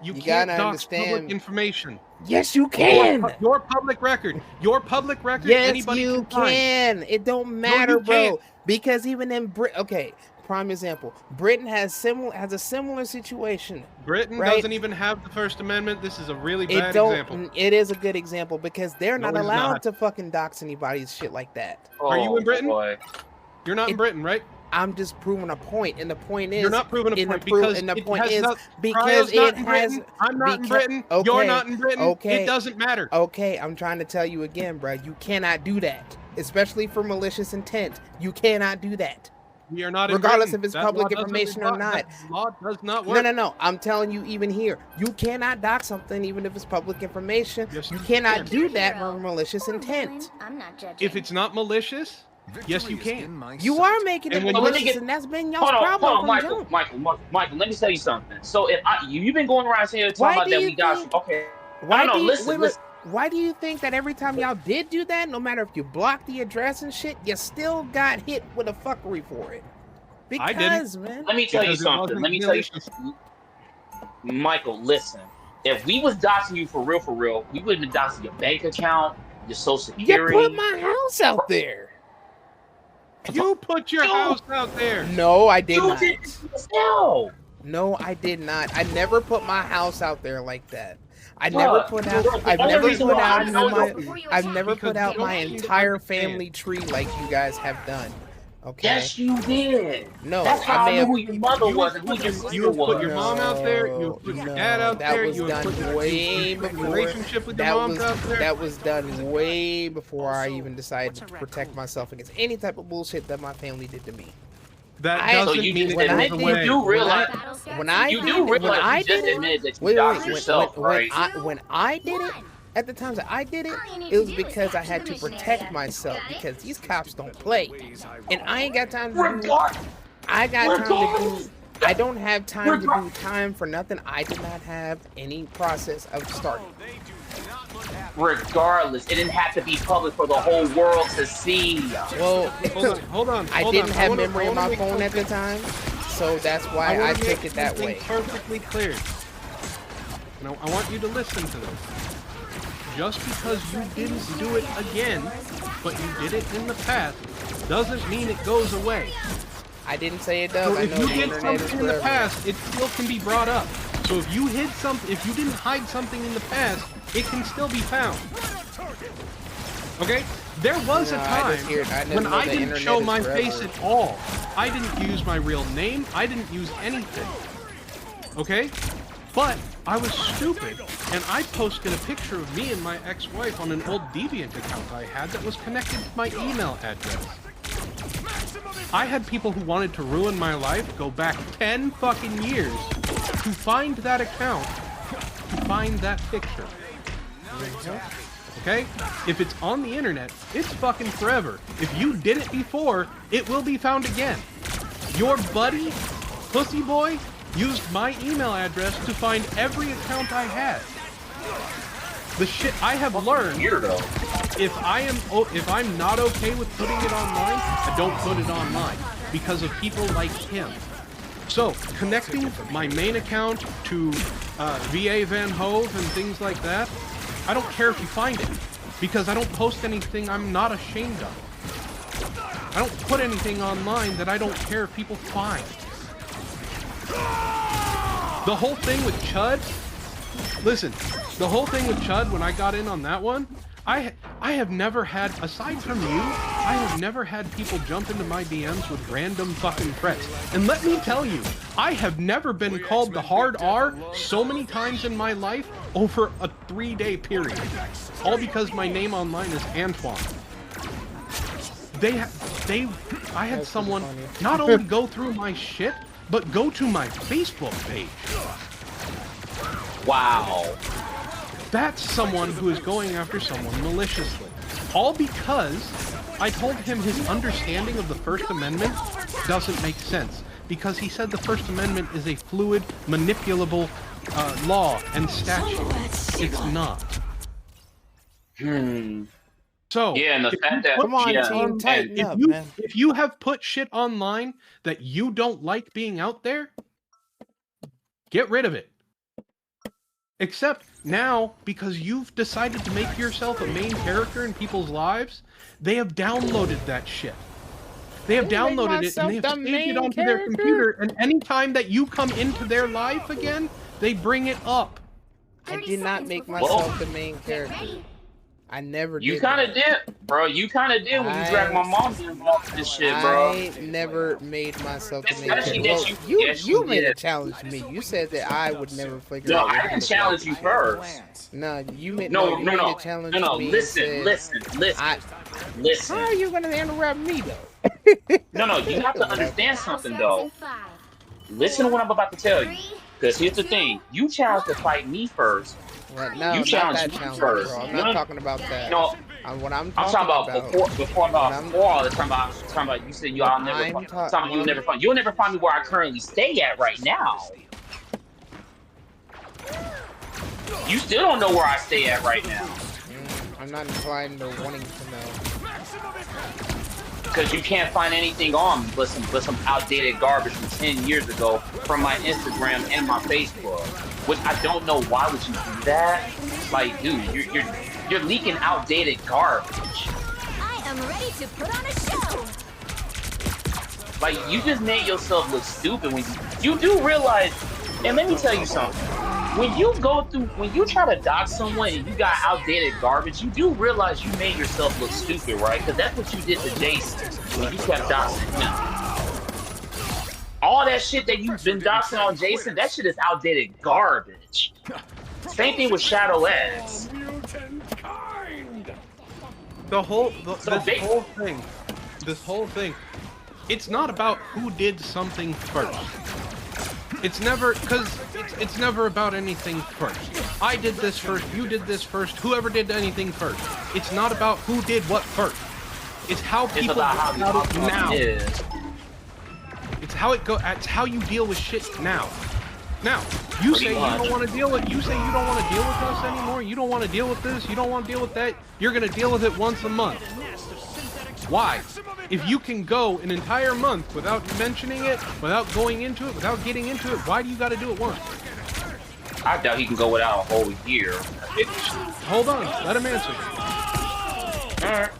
You You can't gotta dox public understand. information. Yes, you can. Your public record. Your public record. Yes, anybody you can find. can. It don't matter, you bro. can't. Because even in Britain, okay, prime example, Britain has a similar situation. Britain Right. doesn't even have the First Amendment. This is a really It bad don't. example. It is a good example because they're No, not it's allowed not. to fucking dox anybody's shit like that. Are you in Britain? Boy. You're not in It- Britain, right? I'm just proving a point, and the point is You're not proving a in the point pro- because and the it point has is not, because Cryo's not it in has. Britain. I'm not in beca- Britain. okay, You're not in Britain. okay. It doesn't matter. Okay, I'm trying to tell you again, bro. You cannot do that, especially for malicious intent. You cannot do that. We are not in regardless Britain. if it's That public law doesn't information or apply. not. That law does not work. No, no, no. I'm telling you, even here, you cannot dox something even if it's public information. Yes, you you cannot can. do that Hero. for malicious Or intent. villain, I'm not judging. If it's not malicious, yes, you can. You are making it And when- Let me malicious, get- and that's been y'all's Hold on, problem from Michael, jump. Michael. Let me tell you something. So if you've been going around saying Why talking about do that you we got think- okay. Why No, do you, listen, wait, listen. Why do you think that every time y'all did do that, no matter if you blocked the address and shit, you still got hit with a fuckery for it? I didn't. Because, man. Let me tell you Because it something. wasn't Let me tell you malicious. something. Michael, listen. If we was doxing you for real, we wouldn't have doxed your bank account. your social You security. put my house out there. You put your house out there. No, I did You not. did it yourself. No, I did not. I never put my house out there like that. I Bruh, never put out. the I've only never reason put why out I know my. before you I've attack. never Because put out you my don't entire understand. family tree like you guys have done. Okay. Yes, you did. No, That's how I I may knew have. who your mother You was and who your sister You have put your was. mom out there. You have put your dad out that there. was You have done put way your before. relationship with your That mom's was out there. that was done way before I even decided to protect myself against any type of bullshit that my family did to me. That I- doesn't So you mean just when it I goes did- away. do realize Battle scars When I you did do it- when realize I you just did it- admitted that you Wait, doxed wait, yourself, right? when I did it, at the times that I did it, it was because I had to protect myself because these cops don't play, and I ain't got time to do. Regard- I got time to do. Regardless. I don't have time to do Regard- time for nothing. I did not have any process of starting. Regardless, it didn't have to be public for the whole world to see. Well, Hold on. I hold didn't on. have wanna- memory I on my wanna phone make at the time, so that's why wanna I make took it that something way. Perfectly clear. Now, I want you to listen to this. Just because you didn't do it again, but you did it in the past, doesn't mean it goes away. I didn't say it does. So I if know you the did internet is something in the forever. past, it still can be brought up. So if you hid something, if you didn't hide something in the past, it can still be found. Okay? There was a No, I time just hear it. I didn't when know I the didn't internet show is my forever. face at all. I didn't use my real name. I didn't use anything. Okay? But I was stupid, and I posted a picture of me and my ex-wife on an old Deviant account I had that was connected to my email address. I had people who wanted to ruin my life go back 10 fucking years to find that account, to find that picture. Okay? If it's on the internet, it's fucking forever. If you did it before, it will be found again. Your buddy, Pussy Boy, used my email address to find every account I had. The shit I have learned, Weirdo. if I'm not okay with putting it online, I don't put it online because of people like him. So connecting my main account to VA Van Hove and things like that, I don't care if you find it because I don't post anything I'm not ashamed of. I don't put anything online that I don't care if people find. The whole thing with Chud, listen, the whole thing with Chud, when I got in on that one, I have never had, aside from you, I have never had people jump into my DMs with random fucking threats. And let me tell you, I have never been called the hard R so many times in my life over a 3-day period. All because my name online is Antoine. I had someone not only go through my shit, but go to my Facebook page. Wow. That's someone who is going after someone maliciously. All because I told him his understanding of the First Amendment doesn't make sense. Because he said the First Amendment is a fluid, manipulable law and statute. It's not. So, Yeah, and the fact that Come on, yeah, team, tighten if up, you, man. if you have put shit online that you don't like being out there, get rid of it. Except now, because you've decided to make yourself a main character in people's lives, they have downloaded that shit. They have I didn't make downloaded it and they myself have the saved it main onto their character. computer, and anytime that you come into their life again, they bring it up. I 30 did not seconds make before myself you the main character. I never did. you kind of that. did, bro. You kind of did when you dragged my mom involved in this shit, bro. I never made myself the main Especially character. that Well, yes, you you made a did. challenge to me. You said that I would never figure No, out. what I to didn't look challenge like. you first. No, you made No, you no, made no, a challenge no, no. to me. and Listen, said, listen. How Listen. are you gonna interrupt me though? No, you have to understand something though. Listen to what I'm about to tell you. Because here's the thing: you challenged to fight me first. What? No, You not challenged that me challenge, first. bro. I'm No, not talking about that. No, What I'm I'm talking talking about before all the time about you said y'all never I'm talking you'll never find me where I currently stay at right now. You still don't know where I stay at right now. I'm not inclined to wanting to know. Because you can't find anything on me but some outdated garbage from 10 years ago from my Instagram and my Facebook. Which I don't know why would you do that. Like, dude, you're You're leaking outdated garbage. I am ready to put on a show. Like, you just made yourself look stupid when you do realize, and let me tell you something. When you try to dox someone and you got outdated garbage, you do realize you made yourself look stupid, right? Because that's what you did to Jason when you kept doxing him. All that shit that you've been doxing on Jason, that shit is outdated garbage. Same thing with Shadow X. This whole thing, it's not about who did something first. It's never about anything first. I did this first, you did this first, whoever did anything first. It's not about who did what first. It's how people about it now. Is. It's how it go. It's how you deal with shit now. Now, you say you don't want to deal with. You say you don't want to deal with us anymore. You don't want to deal with this. You don't want to deal with that. You're gonna deal with it once a month. Why? If you can go an entire month without mentioning it, without going into it, without getting into it, why do you got to do it once? I doubt he can go without a whole year. Hold on, let him answer. Alright.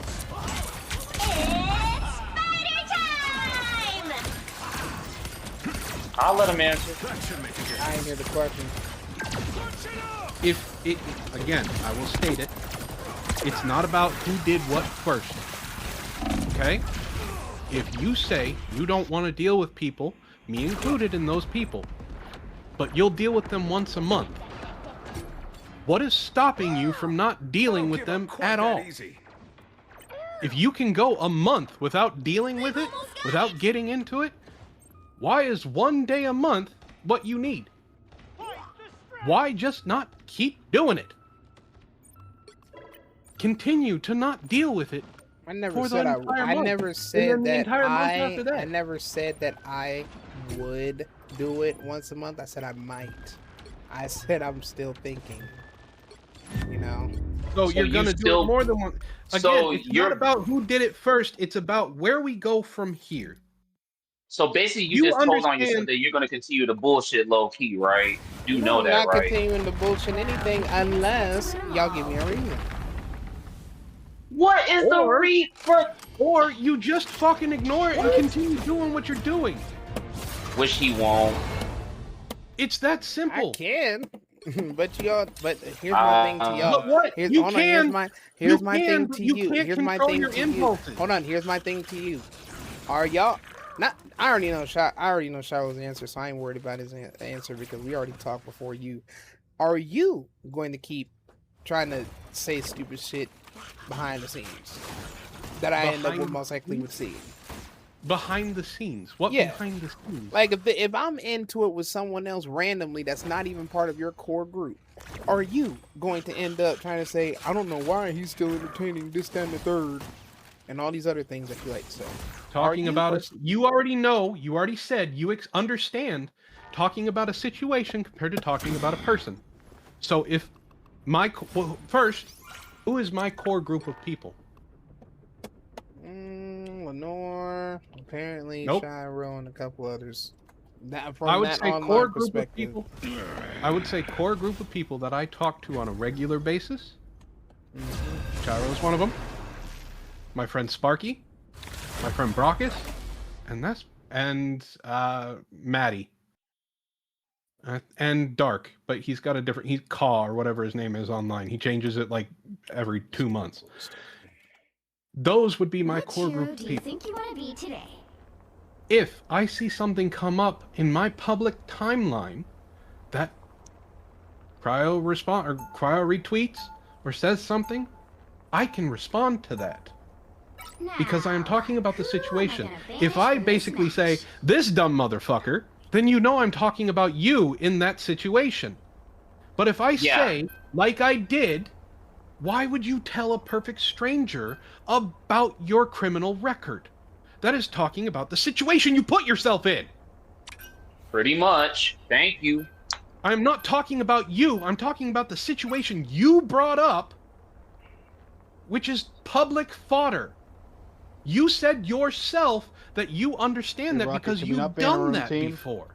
I'll let him answer. I ain't hear the question. Again, I will state it. It's not about who did what first. Okay? If you say you don't want to deal with people, me included in those people, but you'll deal with them once a month, what is stopping you from not dealing with them at all? If you can go a month without dealing with it, without getting into it, why is one day a month what you need? Why just not keep doing it? Continue to not deal with it. I never said I never said that I never said that I would do it once a month. I said I might. I said I'm still thinking. You know. So you're gonna do it more than one. Again, it's not about who did it first. It's about where we go from here. So basically, you just told on yourself that you're going to continue to bullshit low key, right? You know that, right? I'm not right? continuing to bullshit anything unless y'all give me a reason. What is the reason? Or you just fucking ignore it and continue doing what you're doing. Wish he won't. It's that simple. I can, but here's my thing to y'all. But what? Here's You my can. Here's my thing to You you. can't Here's my control thing your to you. impulses. Hold on. Here's my thing to you. Are y'all? Not. I already know Shiloh's answer, so I ain't worried about his answer because we already talked before you. Are you going to keep trying to say stupid shit behind the scenes that I end up with most likely would see? Behind the scenes? What behind the scenes? Like if I'm into it with someone else randomly that's not even part of your core group, are you going to end up trying to say, I don't know why he's still entertaining this, that, and the third, and all these other things that you like to say? Talking about it, you already know, you already said, you understand talking about a situation compared to talking about a person. So if first, who is my core group of people? Lenore, apparently, nope. Shiro, and a couple others. I would say core group of people. I would say core group of people that I talk to on a regular basis. Shiro is one of them. My friend Sparky, my friend Brockus, and Maddie. And Dark, but he's got a different, he's Caw or whatever his name is online. He changes it like every 2 months. Those would be my core group of people. What do you think you want to be today? If I see something come up in my public timeline that Cryo retweets or says something, I can respond to that. Because I am talking about the situation. If I basically say, this dumb motherfucker, then you know I'm talking about you in that situation. But if I say, like I did, why would you tell a perfect stranger about your criminal record? That is talking about the situation you put yourself in. Pretty much. Thank you. I'm not talking about you. I'm talking about the situation you brought up, which is public fodder. You said yourself that you understand that because you've done that before.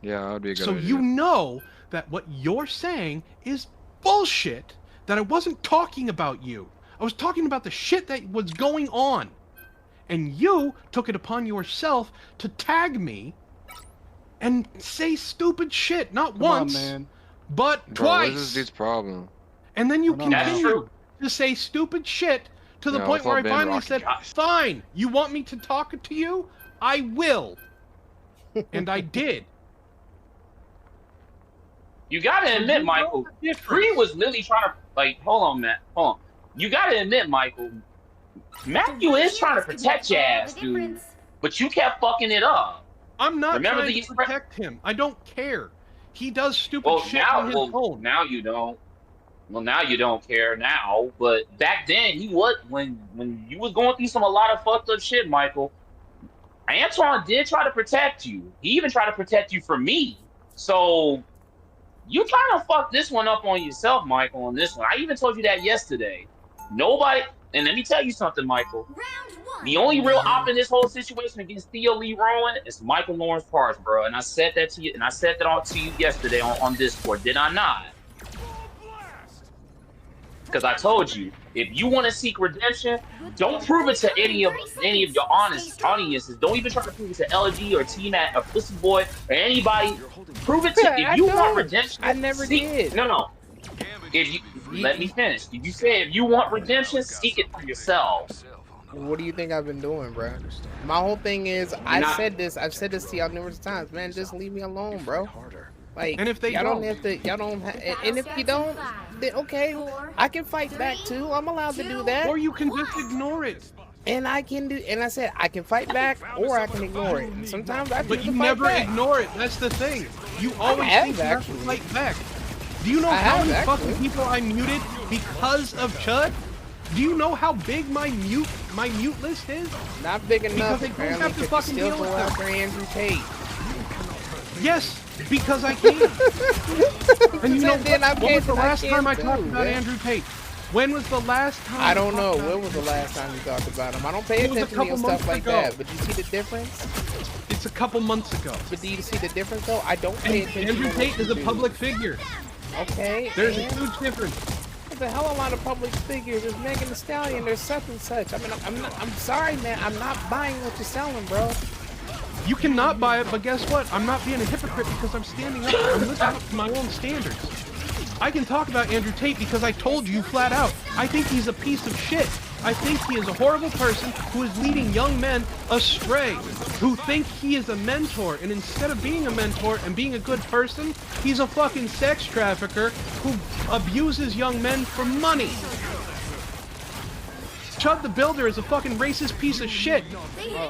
Yeah, that would be a good idea. So you know that what you're saying is bullshit that I wasn't talking about you. I was talking about the shit that was going on. And you took it upon yourself to tag me and say stupid shit, not once, but Bro, twice. what is this dude's problem? And then you That's continue true. to say stupid shit to the No, point it's where all I been finally Rocky said, Guys. fine, you want me to talk to you? I will. And I did. You gotta admit, Michael, Free was literally trying to, like, hold on, Matt. Hold on. You gotta admit, Michael, Matthew is trying to protect your ass, dude. But you kept fucking it up. I'm not Remember trying the to protect him. I don't care. He does stupid Well, shit on his own. now you don't. Well, now you don't care now. But back then, he was, when you was going through a lot of fucked up shit, Michael, Antoine did try to protect you. He even tried to protect you from me. So you trying to fuck this one up on yourself, Michael, on this one. I even told you that yesterday. Nobody, and let me tell you something, Michael. Round one. The only real op in this whole situation against Theo Lee Rowan is Michael Lawrence Parks, bro. And I said that to you, and I said that all to you yesterday on Discord. Did I not? Because I told you, if you want to seek redemption, don't prove it to any of your honest audiences. Don't even try to prove it to LG or T-Mac or Pussy Boy or anybody. Prove it to if you want redemption. I never did. No. If you let me finish. If you say if you want redemption, seek it for yourself. What do you think I've been doing, bro? My whole thing is, I've said this to y'all numerous times, man. Just leave me alone, bro. Like, And if they y'all don't? have to, y'all don't, and if you don't, then okay, I can fight back too. I'm allowed to do that, Or you can just ignore it. and I can do. And I said I can fight back, or I can ignore it. And sometimes I But choose you to fight never back. ignore it. That's the thing. You always have, think you have to actually. fight back. Do you know I how have, many fucking actually. people I muted because of Chud? Do you know how big my mute list is? Not big enough, Because they don't apparently, have to to fucking still deal go with that. after Andrew Tate. Yes, because I can. And you know Then what? When was the I last can't time I too, talked about man. Andrew Tate? When was the last time? I don't know. talked about When was the him? last time you talked about him? I don't pay It was a attention to your couple stuff months like ago. that. But you see the difference? It's a couple months ago. But do you see the difference though? I don't pay And attention. Andrew to what Tate is you a do. public figure. Okay. There's a and huge difference. there's a hell of a lot of public figures. There's Megan Thee Stallion. There's such and such. I mean, I'm sorry, man. I'm not buying what you're selling, bro. You cannot buy it, but guess what? I'm not being a hypocrite because I'm standing up. I'm living up to my own standards. I can talk about Andrew Tate because I told you flat out. I think he's a piece of shit. I think he is a horrible person who is leading young men astray, who think he is a mentor, and instead of being a mentor and being a good person, he's a fucking sex trafficker who abuses young men for money. Chud the Builder is a fucking racist piece of shit.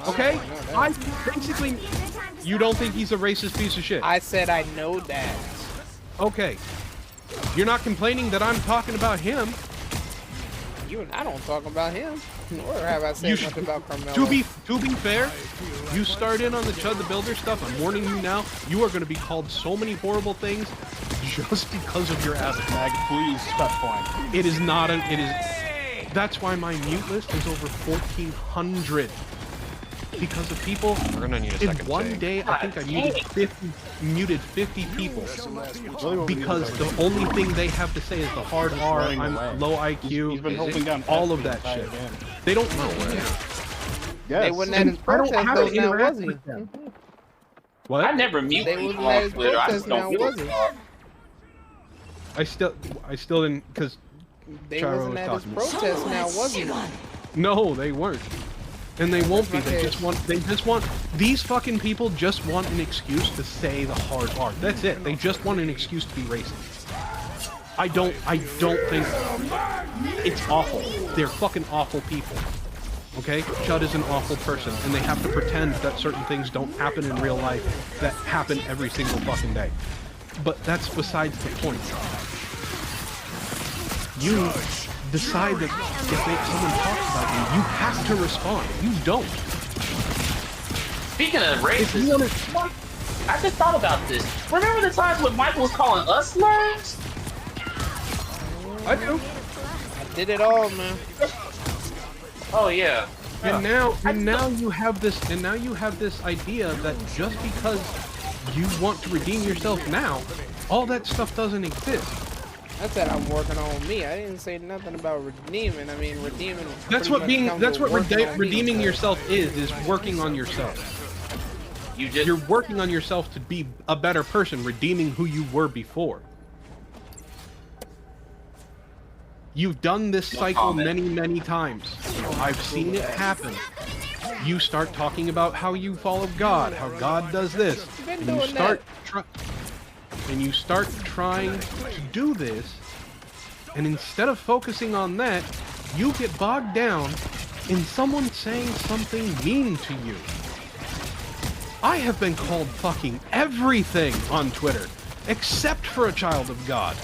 Okay? I basically... You don't think he's a racist piece of shit? I said I know that. Okay. You're not complaining that I'm talking about him. You and I don't talk about him. Nor have I said You much should- about Carmelo. To be fair, you start in on the Chud the Builder stuff. I'm warning you now. You are going to be called so many horrible things just because of your ass. Mag, please specify. It is not an. It is. That's why my mute list is over 1,400. Because of people. We're gonna need a In second one take. day, I think I muted 50 people. Because the only thing they have to say is the hard R, I'm low IQ, He's been holding down all of that shit. They don't know. They wouldn't have his I don't protest have though, to now interact was he? with them. What? I never mute They people wouldn't on let his Twitter. I just protest now, don't give a was he? fuck. I still didn't, because They Charo wasn't was at his talking. protest now, was he? No, they weren't. And they won't be. That's my They just want, these fucking people just want an excuse to say the hard R. That's it. They just want an excuse to be racist. I don't think, it's awful. They're fucking awful people. Okay? Chud is an awful person, and they have to pretend that certain things don't happen in real life that happen every single fucking day. But that's besides the point. You decide that if someone talks about you, you have to respond. You don't. Speaking of If you racist, want to... I just thought about this. Remember the times when Michael was calling us slurs? I do. I did it all, man. Oh yeah. And now you have this idea that just because you want to redeem yourself now, all that stuff doesn't exist. I said I'm working on me. I didn't say nothing about redeeming. I mean, redeeming. That's pretty what much being. comes That's with what working on me, redeeming so- yourself is working on yourself. You're working on yourself to be a better person, redeeming who you were before. You've done this cycle many, many times. I've seen it happen. You start talking about how you follow God, how God does this, and you start trying to do this, and instead of focusing on that, you get bogged down in someone saying something mean to you. I have been called fucking everything on Twitter, except for a child of God.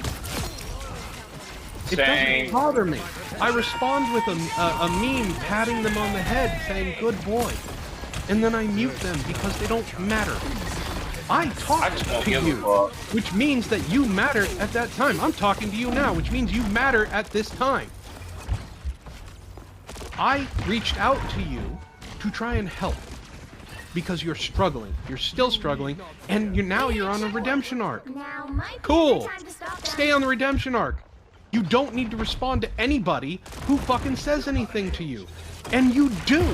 It doesn't bother me. I respond with a meme patting them on the head saying, good boy. And then I mute them because they don't matter. I talked to you, which means that you matter at that time. I'm talking to you now, which means you matter at this time. I reached out to you to try and help because you're struggling. You're still struggling, and now you're on a redemption arc. Now might be Cool. the time to stop that. Stay on the redemption arc. You don't need to respond to anybody who fucking says anything to you. And you do.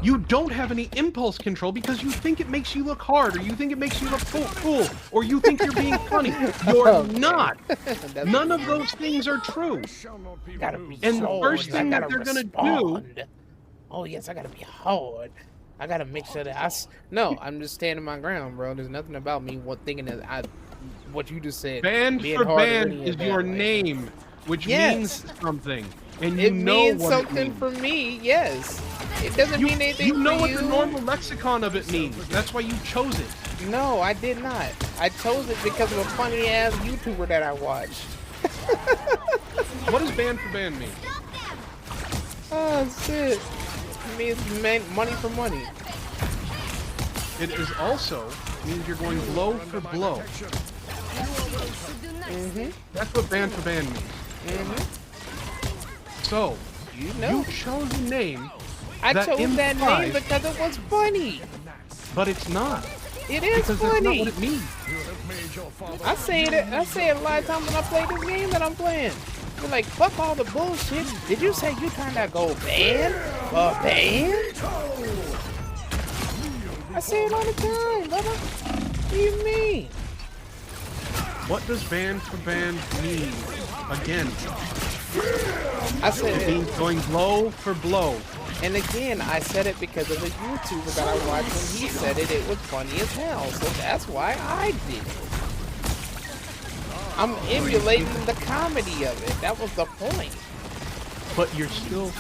You don't have any impulse control because you think it makes you look hard, or you think it makes you look cool, or you think you're being funny. You're not. None of those things are true. Gotta be And the hard. first I thing that gotta they're gonna do. respond. Oh yes, I gotta be hard. I gotta make sure that No, I'm just standing my ground, bro. There's nothing about me thinking that what you just said. Band being for hard or band any is of that, your like- name, which Yes. means something, and you It know means what something it means. for me. Yes. It doesn't mean anything You know for what you. the normal lexicon of it means. That's why you chose it. No, I did not. I chose it because of a funny ass YouTuber that I watched. What does band for band mean? Oh shit. It means money for money. It is also means you're going blow for blow. That's what band for band means. So, You know. you chose a name I that chose that name implies- because it was funny. but it's not. It is Because that's not funny. what it means. I say it a lot of times when I play this game that I'm playing. You're like, fuck all the bullshit. Did you say you trying to go band? Band? I say it all the time, brother. What do you mean? What does band for band mean? Again, I said it it. means going blow for blow. And again, I said it because of a YouTuber that I watched when he said it. It was funny as hell. So that's why I did it. I'm emulating the comedy of it. That was the point. But you're still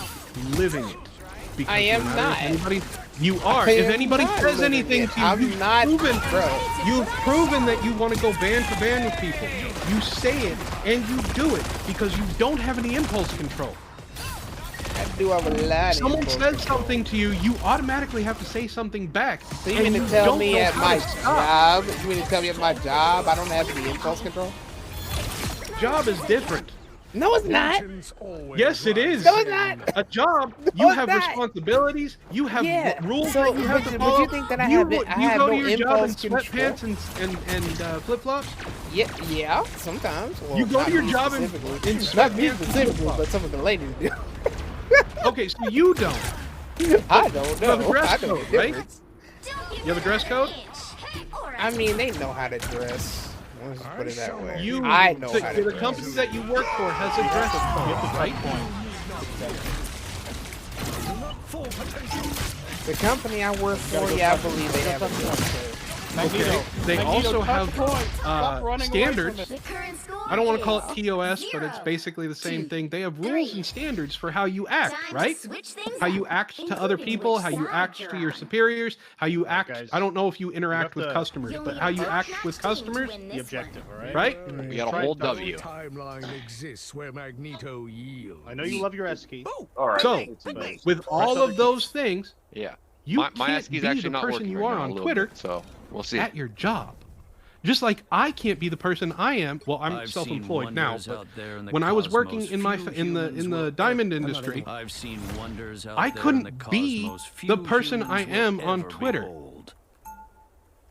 living it. Because I am no matter not. if anybody, you are. I If am anybody not says living anything it. to you, I'm you've not, proven, bro. You've proven that you want to go band for band with people. You say it and you do it because you don't have any impulse control. I do have a lot of Someone impulse says control. something to you, you automatically have to say something back. So you and mean to tell don't me know at how my to stop. job? You mean to tell me at my job I don't have any impulse control? Job is different. No, it's not. Yes, it is. No, it's not. A job, No, you it's have not. responsibilities, you have Yeah, rules so- that you have but to you follow. think that I you, have it- I you have go no to your job in impulse control? sweatpants and flip-flops? Yeah, sometimes. Well, You go not to your me job in specifically. Not me sweatpants and specifically, flip-flops. but some of the ladies do. Okay, so you don't. I don't You have a know. dress I know code, the right? difference. You have a dress code? I mean, they know how to dress. Let's just put it that way. You, I know so how to the dress. company that you work for has a dress code, right? The company I work for, yeah, I believe they have a dress code. Okay. They also have standards. The current score I don't want to call it is TOS, but it's 0, basically the same 2, thing. They have rules 3. and standards for how you act, Time to right? switch things How you up, act to other including people, which how you side act you're to your on. superiors, how you act. guys. I don't know if you interact You with have to- customers, You'll but need how a you act top-notch with team to customers, win The this objective, one. alright? right? We got a whole W. Timeline exists where Magneto yields. I know you love your S key. All right. So, with all of those things, Yeah. you My can't ASCII's be actually the not person working you right are now a on little Twitter bit, so we'll see. at your job. Just like I can't be the person I am. Well, I'm I've self-employed seen now, wonders but out there in the when I was working cosmos, in my few in humans the will- diamond industry, I've seen wonders out I there in couldn't the be cosmos, few the person I humans will am on ever Twitter. behold.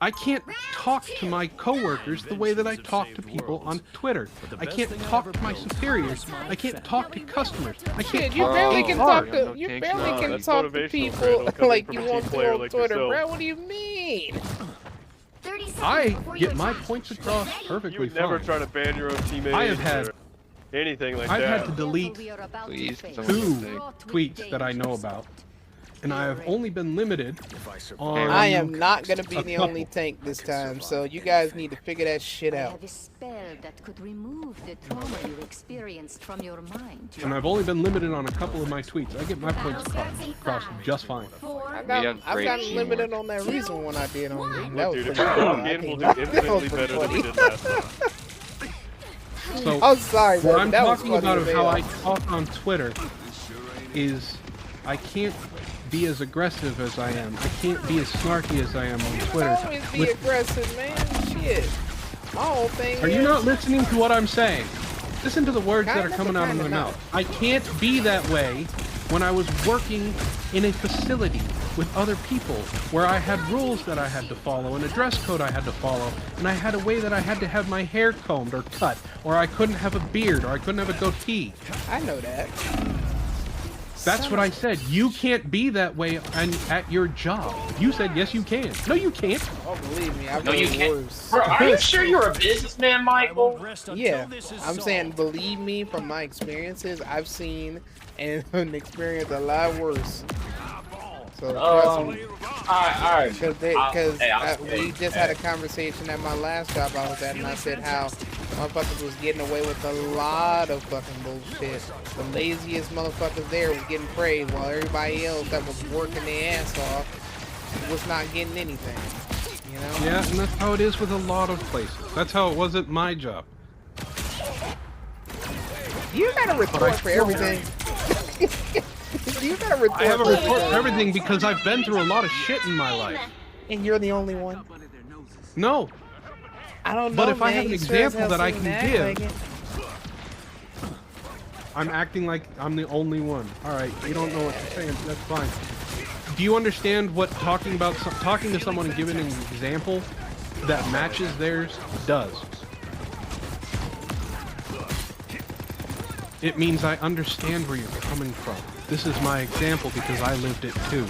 I can't talk to my coworkers the way that I talk to people on Twitter. I can't talk to my superiors. I can't talk to customers. I can't Shit, you talk barely to can HR. talk to that's talk to motivational, people Crandall, coming like from you a team want to player on like Twitter, yourself. bro. What do you mean? 30 seconds I before get your my time. points across You perfectly would never fine. try to ban your own teammates. I have had- or anything like I've that. had to delete Please, someone 2 say. tweets that I know about, and I have only been limited on. I am not gonna be a the only couple. tank this time, so you guys need to figure that shit I out. have a spell that could remove the trauma you experienced from your mind. And I've only been limited on a couple of my tweets. I get my points across just fine. I've have gotten great limited on that reason when I did on that Look, was dude, if pretty we cool. talk I again, we'll think do that was infinitely pretty better than we funny. did last time. So I'm sorry, what bro. I'm That was talking funny about as of how hell. I talk on Twitter is I can't be as aggressive as I am. I can't be as snarky as I am on Twitter. Always be With- aggressive, man. Shit. My whole thing Are you is- not listening to what I'm saying? Listen to the words that are Kinda, coming but out of my kinda mouth. I can't be that way when I was working in a facility with other people where I had rules that I had to follow and a dress code I had to follow, and I had a way that I had to have my hair combed or cut, or I couldn't have a beard, or I couldn't have a goatee. I know that. That's what I said. You can't be that way at your job. You said yes, you can. No, you can't. Oh, believe me, I've No, you done can't. worse. Bro, are you sure you're a businessman, Michael? Yeah, I'm saying, believe me, from my experiences, I've seen and experienced a lot worse. So trust me. Alright. Because Hey, we just had a conversation at my last job I was at, and I said how motherfuckers was getting away with a lot of fucking bullshit. The laziest motherfuckers there was getting praised, while everybody else that was working their ass off was not getting anything. You know? Yeah, and that's how it is with a lot of places. That's how it was at my job. You got a report for everything. You got a report. I have a for report for everything. everything because I've been through a lot of shit in my life. And you're the only one. No, I don't know. but if I man. have an You sure as example hell that I seem can to act give, like it. I'm acting like I'm the only one. All right, you don't know what you're saying. That's fine. Do you understand what talking to someone and giving an example that matches theirs does? It means I understand where you're coming from. This is my example because I lived it too.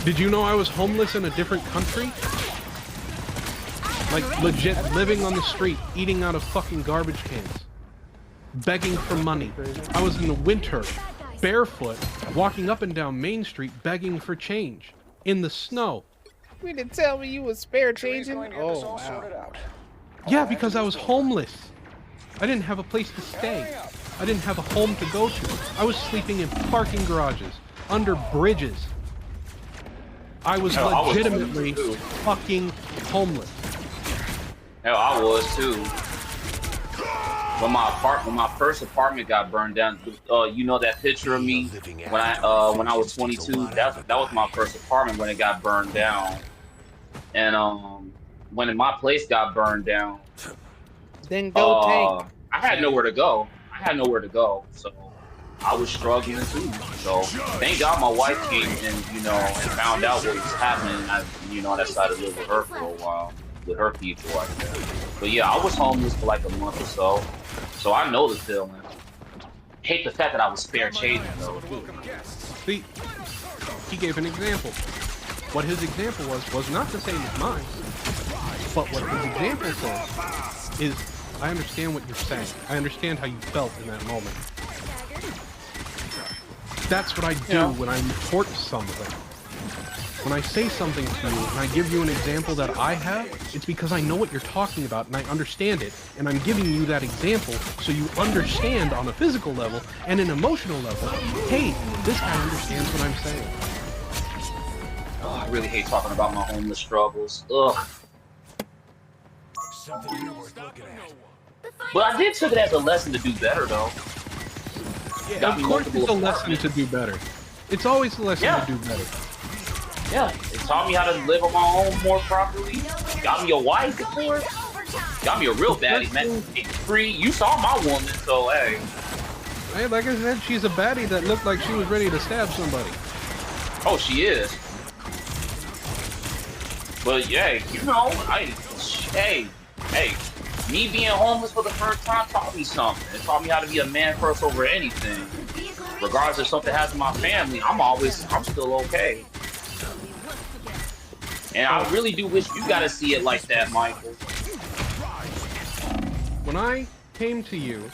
Did you know I was homeless in a different country? Like legit living on the street, eating out of fucking garbage cans, begging for money. I was in the winter, barefoot, walking up and down Main Street begging for change in the snow. You mean to tell me you was spare changing? Oh wow. Yeah, because I was homeless. I didn't have a place to stay. I didn't have a home to go to. I was sleeping in parking garages, under bridges. I was Hell, I was legitimately homeless, too. fucking homeless. Hell, I was too. When my first apartment got burned down, you know that picture of me when I was 22. That was my first apartment when it got burned down. And when my place got burned down, Then go tank. I had nowhere to go. So I was struggling too. So thank God my wife came and and found out what was happening. I decided to live with her for a while, with her people like that. But yeah, I was homeless for like a month or so. So I know the feeling. Hate the fact that I was spare chasing though. See, he gave an example. What his example was not the same as mine. But what his example says is, I understand what you're saying. I understand how you felt in that moment. That's what I do when I report something. When I say something to you and I give you an example that I have, it's because I know what you're talking about and I understand it, and I'm giving you that example so you understand on a physical level and an emotional level, hey, this guy understands what I'm saying. Oh, I really hate talking about my homeless struggles. Ugh. But I did took it as a lesson to do better though. Of course it's a lesson to do better. It's always a lesson to do better. Yeah, it taught me how to live on my own more properly. Got me a wife, of course. Got me a real baddie, man. Free. You saw my woman, so hey. Hey, like I said, she's a baddie that looked like she was ready to stab somebody. Oh, she is. But yeah, you know, hey, me being homeless for the first time taught me something. It taught me how to be a man first over anything. Regardless if something happens to my family, I'm still okay. And I really do wish you got to see it like that, Michael. When I came to you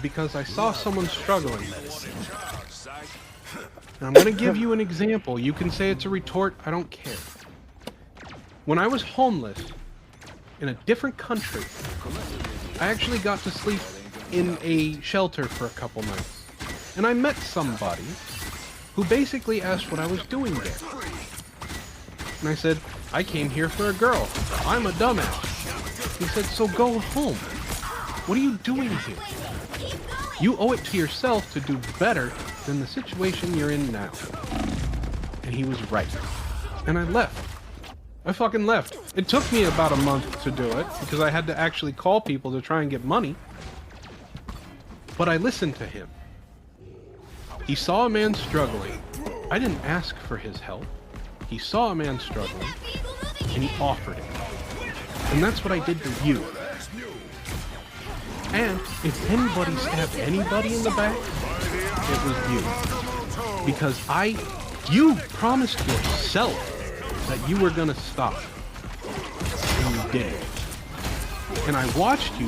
because I saw someone struggling, and I'm going to give you an example. You can say it's a retort, I don't care. When I was homeless in a different country, I actually got to sleep in a shelter for a couple nights. And I met somebody who basically asked what I was doing there. And I said, I came here for a girl. I'm a dumbass. He said, so go home. What are you doing here? You owe it to yourself to do better than the situation you're in now. And he was right. And I left. I fucking left. It took me about a month to do it, because I had to actually call people to try and get money. But I listened to him. He saw a man struggling. I didn't ask for his help. He saw a man struggling, and he offered it. And that's what I did to you. And if anybody stabbed anybody in the back, it was you. Because you promised yourself that you were gonna stop. And you didn't. And I watched you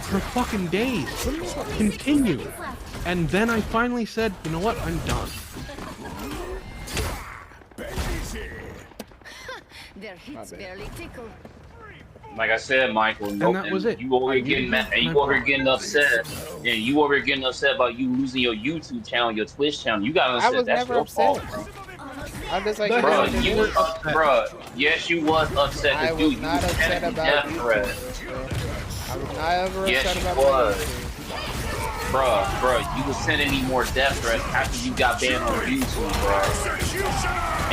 for fucking days continue. And then I finally said, you know what, I'm done. Their hits barely tickle. Like I said, Michael, and that was it. You over here getting mad, and you over here getting upset. Yeah, you over here getting upset about you losing your YouTube channel, your Twitch channel. You got upset. That's your fault. I'm just like, bro, you were bro. Yes, you was upset. I was not upset about YouTube. I was not ever upset about YouTube. Bro, you was sending me more death threats after you got banned on YouTube, bro.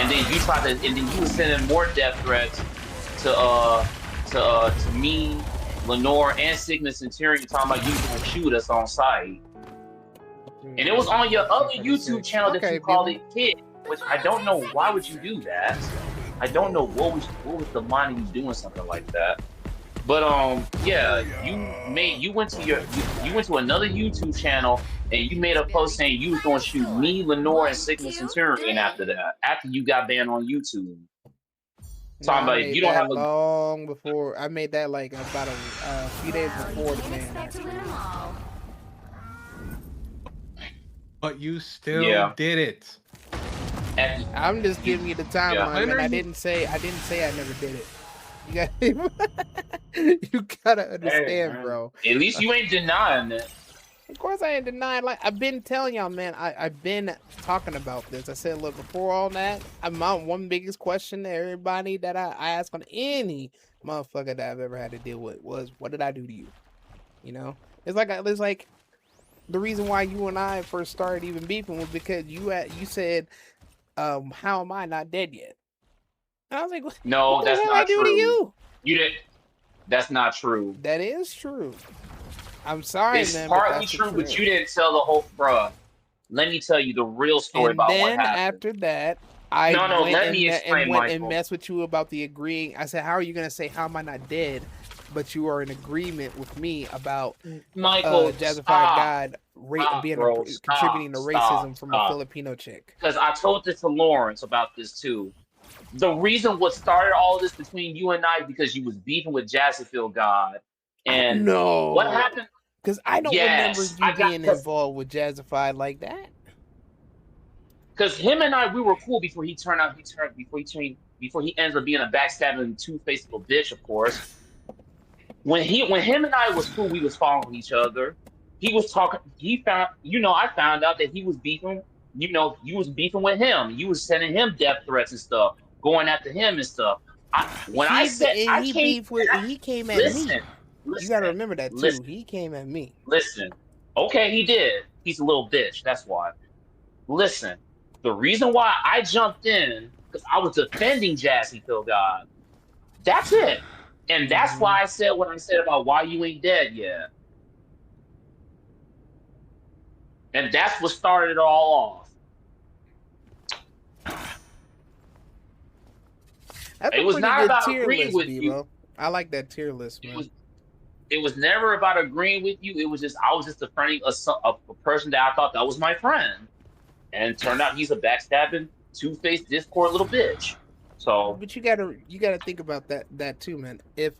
And then you tried to, and then you was sending more death threats to me, Lenore, and Cygnus Centurion, talking about you gonna shoot us on sight. And it was on your other YouTube channel that you called it Kid, which I don't know, why would you do that? I don't know what was the mind of you doing something like that. But yeah, you went to another YouTube channel and you made a post saying you was gonna shoot me, Lenore, and Cygnus Centurion after that, after you got banned on YouTube. Talking about you don't have long before I made that, like about a few days before the ban. But you still did it. I'm just giving you the timeline, and I didn't say I never did it. You gotta understand, bro. At least you ain't denying it. Of course I ain't denying. Like, I've been telling y'all, man, I've been talking about this. I said, look, before all that, my one biggest question to everybody that I ask on any motherfucker that I've ever had to deal with was, what did I do to you? You know? It's like the reason why you and I first started even beefing was because you said, how am I not dead yet? And I was like, no, what that's the hell not I do true. to you? You didn't. That's not true. That is true. I'm sorry, it's man. It's partly true, but you didn't tell the whole. Bruh, let me tell you the real story about what happened. And then after that, I went and messed with you about the agreeing. I said, how are you going to say, how am I not dead? But you are in agreement with me about Michael, Jazzified God contributing to racism from a Filipino chick. Because I told this to Lawrence about this too. The reason what started all this between you and I is because you was beefing with Jazzified God. And no, what happened? Because I don't remember you being involved with Jazzified like that. Because him and I, we were cool before he ends up being a backstabbing, two-faced little bitch. Of course, when him and I was cool, we was following each other. He was talking. I found out that he was beefing. You was beefing with him. You was sending him death threats and stuff, going after him and stuff. He came at me. You gotta remember that too. He came at me. Listen, okay, he did. He's a little bitch. That's why. Listen, the reason why I jumped in because I was defending Jazzified God. That's it, and that's why I said what I said about why you ain't dead yet. And that's what started it all off. That's It a was pretty not good about tier agreeing list, with you. Devo. I like that tier list, man. It was never about agreeing with you. It was just I was just defending a person that I thought that was my friend, and it turned out he's a backstabbing, two-faced Discord little bitch. So, But you gotta think about that too, man. If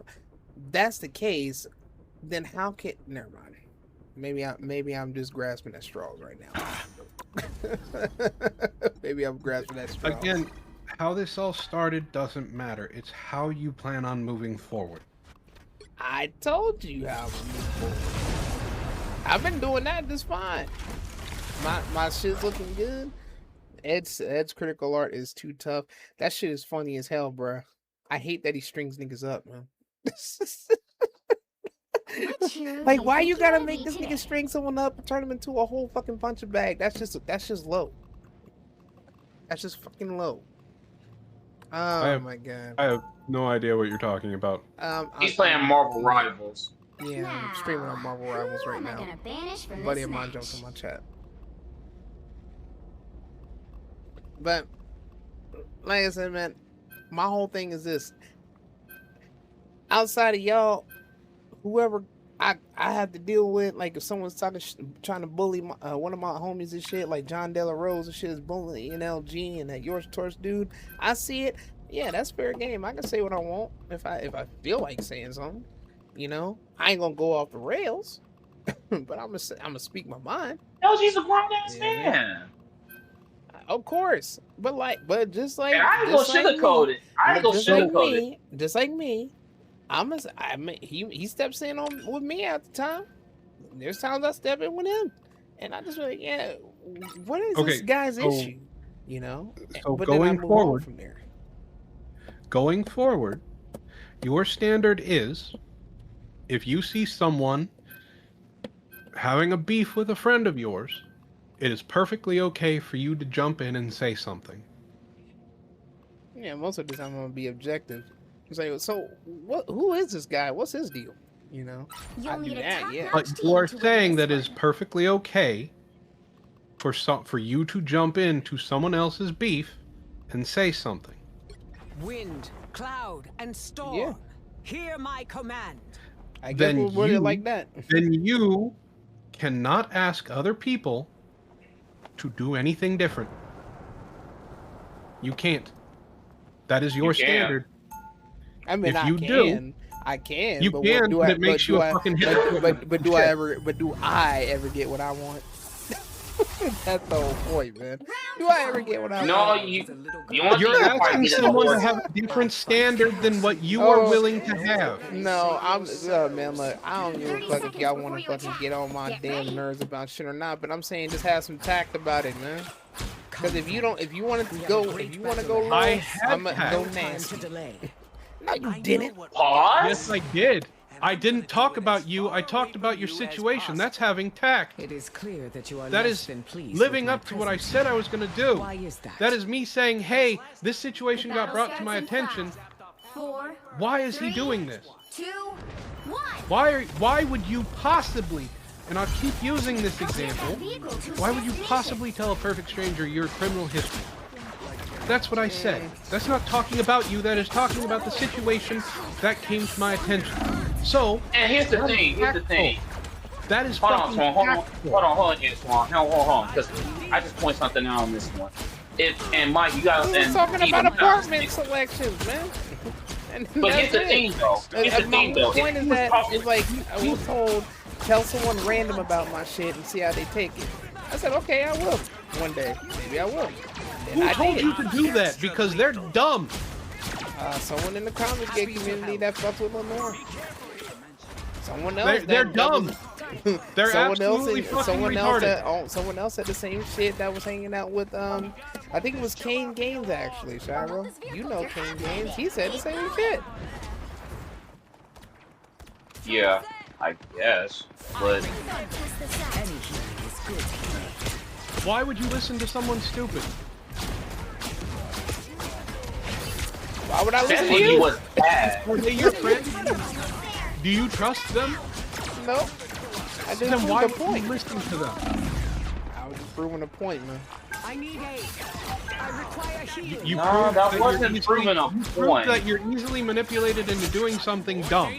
that's the case, then how can never mind. Maybe I'm just grasping at straws right now. Maybe I'm grasping at straws. Again, how this all started doesn't matter. It's how you plan on moving forward. I told you how to move forward. I've been doing that just fine. My shit's looking good. Ed's critical art is too tough. That shit is funny as hell, bruh. I hate that he strings niggas up, man. Like, why you gotta make this nigga string someone up and turn him into a whole fucking punching bag? That's just low. That's just fucking low. Oh my god. I have no idea what you're talking about. he's playing Marvel Rivals. Yeah, I'm streaming on Marvel Rivals right now. A buddy of mine jumped in my chat. But like I said, man, my whole thing is this. Outside of y'all, whoever I have to deal with, like if someone's trying to bully one of my homies and shit, like John De La Rose and shit is bullying NLG and that Yours Torch dude, I see it. Yeah, that's fair game. I can say what I want if I feel like saying something. You know, I ain't gonna go off the rails, but I'm gonna speak my mind. LG's a grown ass man. Of course, but just like And I ain't gonna sugarcoat it. I ain't gonna sugarcoat it. Just like me, he steps in with me at the time. There's times I step in with him, and I just like, yeah, what is this guy's issue? You know. So but going forward, from there. Going forward, your standard is, if you see someone having a beef with a friend of yours, it is perfectly okay for you to jump in and say something. Yeah, most of the time I'm gonna be objective. It's like, so what? Who is this guy? What's his deal? You know, I do that. Yeah, but you are saying that it's perfectly okay for you to jump into someone else's beef and say something. Wind, cloud, and storm. Yeah. Hear my command. I guess we'll put it like that. Then you cannot ask other people to do anything different. You can't. That is your standard. I mean, if you do, I can. You but can, do but I, it makes but you do a I, fucking but, hypocrite. but do I ever get what I want? That's the whole point, man. Do I ever get what I want? You're asking someone to have a different standard than what you are willing to have. No, man, look, I don't give a fuck if y'all want to fucking get on my damn nerves about shit or not, but I'm saying just have some tact about it, man. Because if you want to go low, I'm gonna go nasty. No, you didn't. Pause? Yes, I did. I didn't talk about you. I talked about your situation. That's having tact. It is clear that you are That less is than pleased living with my up to what I presence. said I was going to do. Why is that? That is me saying, hey, this situation got brought to my attention. 4, Why is he doing this? 2, 1. Why would you possibly, and I'll keep using this example, why would you possibly tell a perfect stranger your criminal history? That's what I said. That's not talking about you. That is talking about the situation that came to my attention. So, and here's the thing. That is hold on, fucking hold on, because I just point something out on this one. And Mike, you got We're talking about apartment selections, man. But here's the thing, though. My point is that it's like I was told, tell someone random about my shit and see how they take it. I said, okay, I will. One day, maybe I will. And Who I told did. you to do that? Because they're dumb. Someone in the comic gay community that fucks with Lenore. Someone else. They're dumb. They're absolutely fucking retarded. Someone else said the same shit that was hanging out with I think it was Kane Gaines actually, Shiro. You know Kane Gaines. He said the same shit. Yeah, I guess, but why would you listen to someone stupid? Why would I listen to he you? was bad. Are they your friends? Do you trust them? No. I just Then why proved would a point. you listen to them? I was just proving a point, man. I need aid. I require healing. You No, proved that you're wasn't easily- proving a you proved point. that you're easily manipulated into doing something dumb. I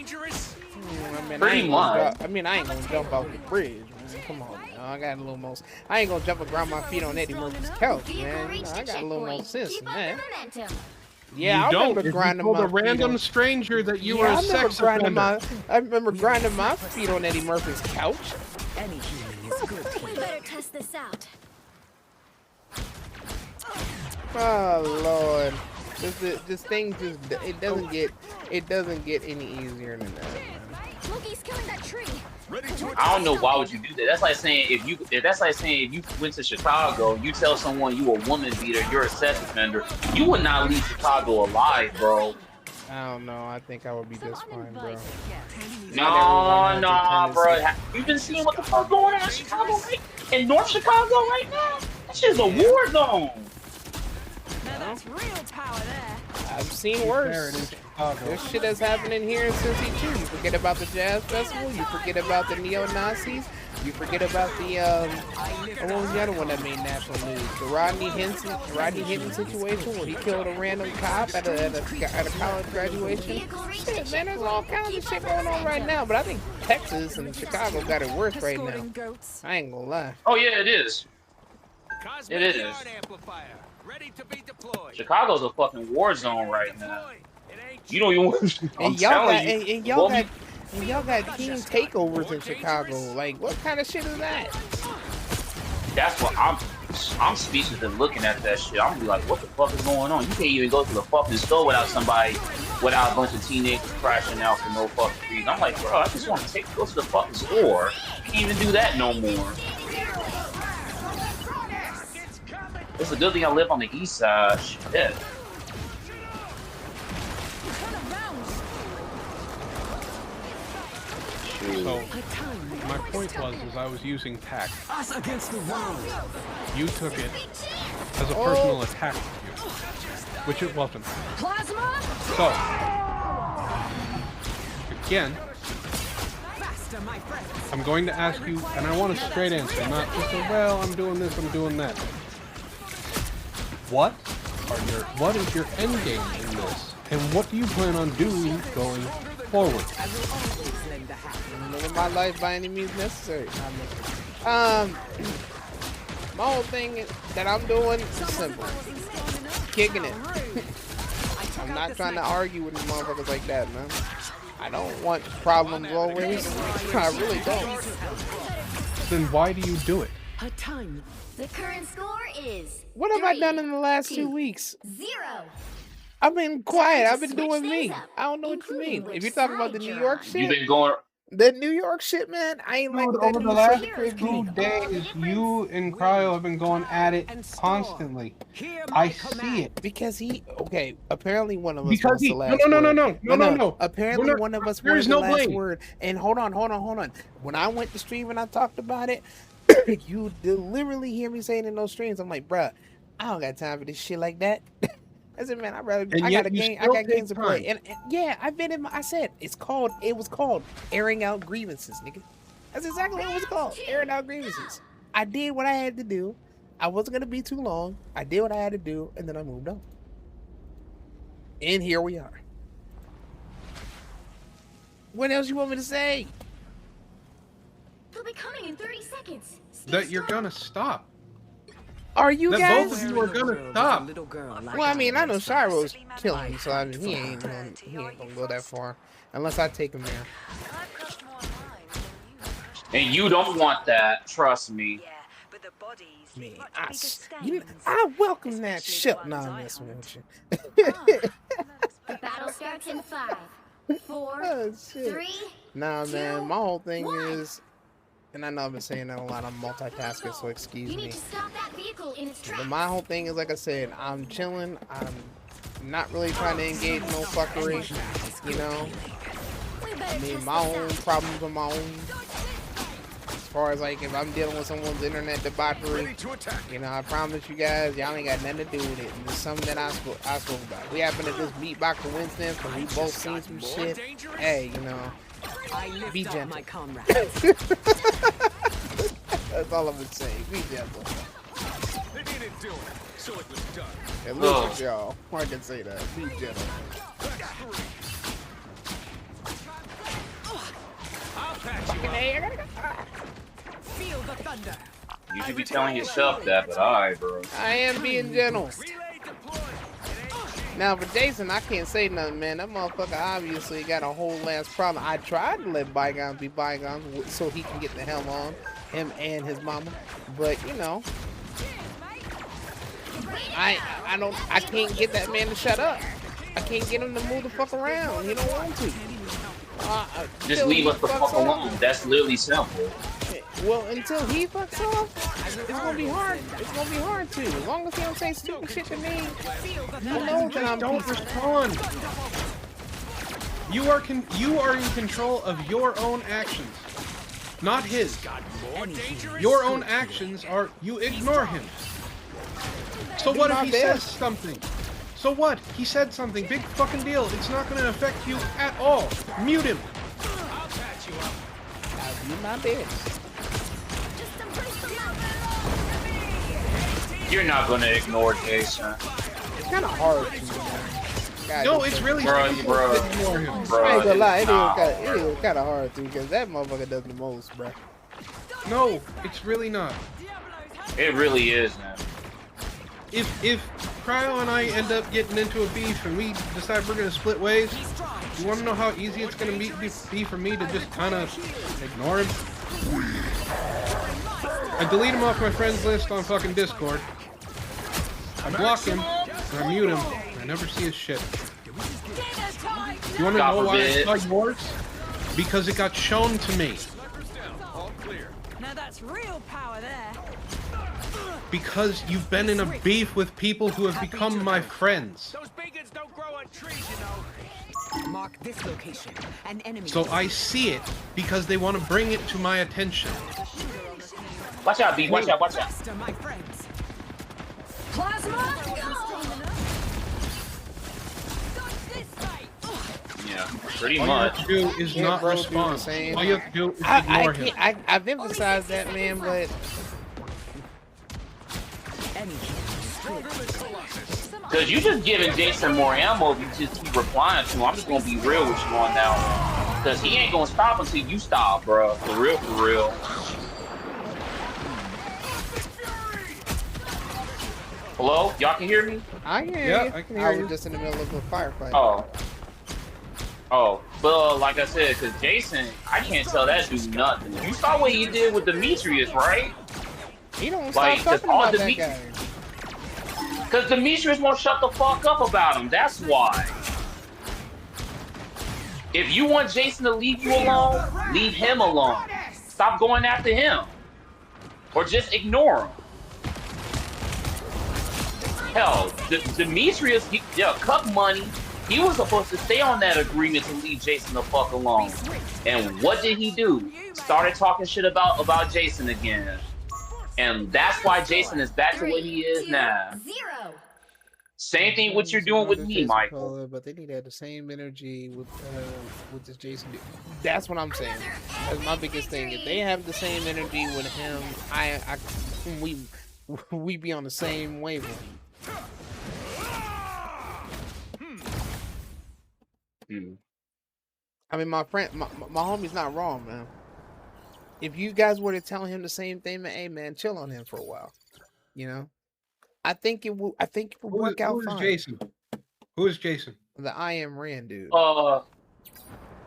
mean, Pretty much. I ain't gonna jump off the bridge, man. Come on, now. I got a little more. I ain't gonna jump and grind my feet on Eddie Murphy's couch, man. You know, I got a little more sense Keep than up that. the momentum. Yeah, you I don't. remember If you grinding told my a random feet on, stranger that you yeah, were a I remember sex grinding offender. I remember grinding my feet on Eddie Murphy's couch. Any healing is good. We better test this out. Oh Lord, this thing just it doesn't get any easier than that. Man. Loki's killing that tree. I don't know why would you do that. That's like saying if you went to Chicago, you tell someone you a woman beater, you're a sex offender, you would not leave Chicago alive, bro. I don't know. I think I would be just fine, bro. No, bro. You been seeing what the fuck going on in Chicago, right? In North Chicago right now? That shit's a war zone. Now that's real power there. I've seen worse. There's shit that's happening here in Cincy too. You forget about the Jazz Festival. You forget about the neo-Nazis. You forget about the what was the other one that made national news? The Rodney Hinton situation where he killed a random cop at a college graduation. Shit, man, there's all kinds of shit going on right now. But I think Texas and Chicago got it worse right now. I ain't gonna lie. Oh yeah, it is. It is. Chicago's a fucking war zone right now. You don't even want. And y'all got team takeovers in Chicago. Like, what kind of shit is that? That's what I'm speechless at looking at that shit. I'm gonna be like, what the fuck is going on? You can't even go to the fucking store without a bunch of teenagers crashing out for no fucking reason. I'm like, bro, I just want to go to the fucking store. You can't even do that no more. It's a good thing I live on the east side. Shit. So, my point was, I was using tact. Us against the world. You took it as a personal attack, which it wasn't. Plasma. So, again, Faster, my friends. I'm going to ask you, and I want a straight answer, not just a, well, I'm doing this, I'm doing that. What is your end game in this? And what do you plan on doing going forward? Living my life by any means necessary. My whole thing that I'm doing is simple. Kicking it. I'm not trying to argue with these motherfuckers like that, man. I don't want problems always. I really don't. Then why do you do it? Her time. The current score is. What have I done in the last 2 weeks? 0. I've been quiet. Time to I've been switch doing me. things up, I don't know what you mean. including If which you're talking about the side New you're York on. shit, You've been going. the New York shit, man, I ain't like that. Over the New last York 2 shit. days, you and Cryo have been going at it constantly. I see it. Because apparently one of us Because wants he- the last no. word. Apparently We're not- one of us there wanted is the no last blame. word. And hold on. When I went to stream and I talked about it, you deliberately hear me saying in those streams, I'm like, bruh, I don't got time for this shit like that. I said, man, I got games to play. And yeah, I've been I said, it was called airing out grievances, nigga. That's exactly what it was called, airing out grievances. I did what I had to do. I wasn't going to be too long. I did what I had to do, and then I moved on. And here we are. What else you want me to say? They'll be coming in 30 seconds. That you're gonna stop. Are you That guys? both of you are gonna stop. Well, I mean, I know Shiro's killing me, so I mean, he ain't gonna go that far unless I take him there. And you don't want that, trust me. Man, I welcome that shit. Nah, I'm messing with you. The battle starts in 5, 4, Oh, shit. 3. Nah, man, 2, my whole thing 1. is, and I know I've been saying that a lot, I'm multitasking, so excuse You me. need to stop that vehicle in its But tracks. my whole thing is, like I said, I'm chilling. I'm not really trying to engage no fuckery, you know? I mean, my own problems are my own. As far as, like, if I'm dealing with someone's internet debauchery, you know, I promise you guys, y'all ain't got nothing to do with it. And it's something that I spoke about. We happen to just meet by coincidence, because we both seen some shit. Hey, you know, be gentle. My comrade. That's all I'm gonna say. Be gentle. At least with y'all, I can say that. Be gentle. Fucking A, I gotta go. Feel the thunder. You should be telling yourself that, but alright, bro. I am being gentle. Now for Jason, I can't say nothing, man. That motherfucker obviously got a whole ass problem. I tried to let bygones be bygones so he can get the hell on, him and his mama. But you know, I can't get that man to shut up. I can't get him to move the fuck around. He don't want to. Just leave us the fuck alone. That's literally simple. Well, until he fucks off, it's gonna be hard. It's gonna be hard too. As long as he don't say stupid shit to me, he knows that I'm Don't respond. You are in control of your own actions, not his. Your own actions are you ignore him. So what if he says something? So what? He said something. Big fucking deal. It's not gonna affect you at all. Mute him. I'll do my best. You're not gonna ignore Jason. It's kind of hard to God, no, it's really bro. I ain't gonna lie, it is kind of hard to because that motherfucker does the most, bro. No, it's really not. It really is, man. If Cryo and I end up getting into a beef and we decide we're gonna split ways, you wanna know how easy it's gonna be for me to just kind of ignore him? I delete him off my friends list on fucking Discord. I block him, and I mute him, and I never see his shit. You wanna know why I saw yours? Because it got shown to me. Now that's real power there. Because you've been in a beef with people who have become my friends. Those beacons don't grow on trees, you know. Mark this location. An enemy. So I see it because they want to bring it to my attention. Watch out, B. Watch out, watch out. Faster, my friends. Plasma, Yeah, pretty All much. you have to do is not respond. All you have to do is ignore him. I've emphasized that, man, but Because you just giving Jason more ammo if you just keep replying to him. I'm just gonna be real with you on that one. Because he ain't gonna stop until you stop, bro. For real, for real. Hello? Y'all can hear me? I can hear you. I can hear I you. was just in the middle of a firefight. Oh, but like I said, because Jason, I can't tell that dude nothing. You saw what he did with Demetrius, right? He don't Like, stop talking about that guy. Because Demetrius won't shut the fuck up about him. That's why. If you want Jason to leave you alone, leave him alone. Stop going after him. Or just ignore him. Hell, Demetrius, Cup Money, he was supposed to stay on that agreement to leave Jason the fuck alone. And what did he do? Started talking shit about Jason again. And that's why Jason is back to what he is now. Same thing what you're doing with me, Michael. But they need to have the same energy with this Jason. That's what I'm saying. That's my biggest thing. If they have the same energy with him, we be on the same wavelength. I mean, my friend, my homie's not wrong, man. If you guys were to tell him the same thing, man, hey man, chill on him for a while. You know, I think it will work out fine. Who is Jason? Who is Jason? The I Am Rand dude.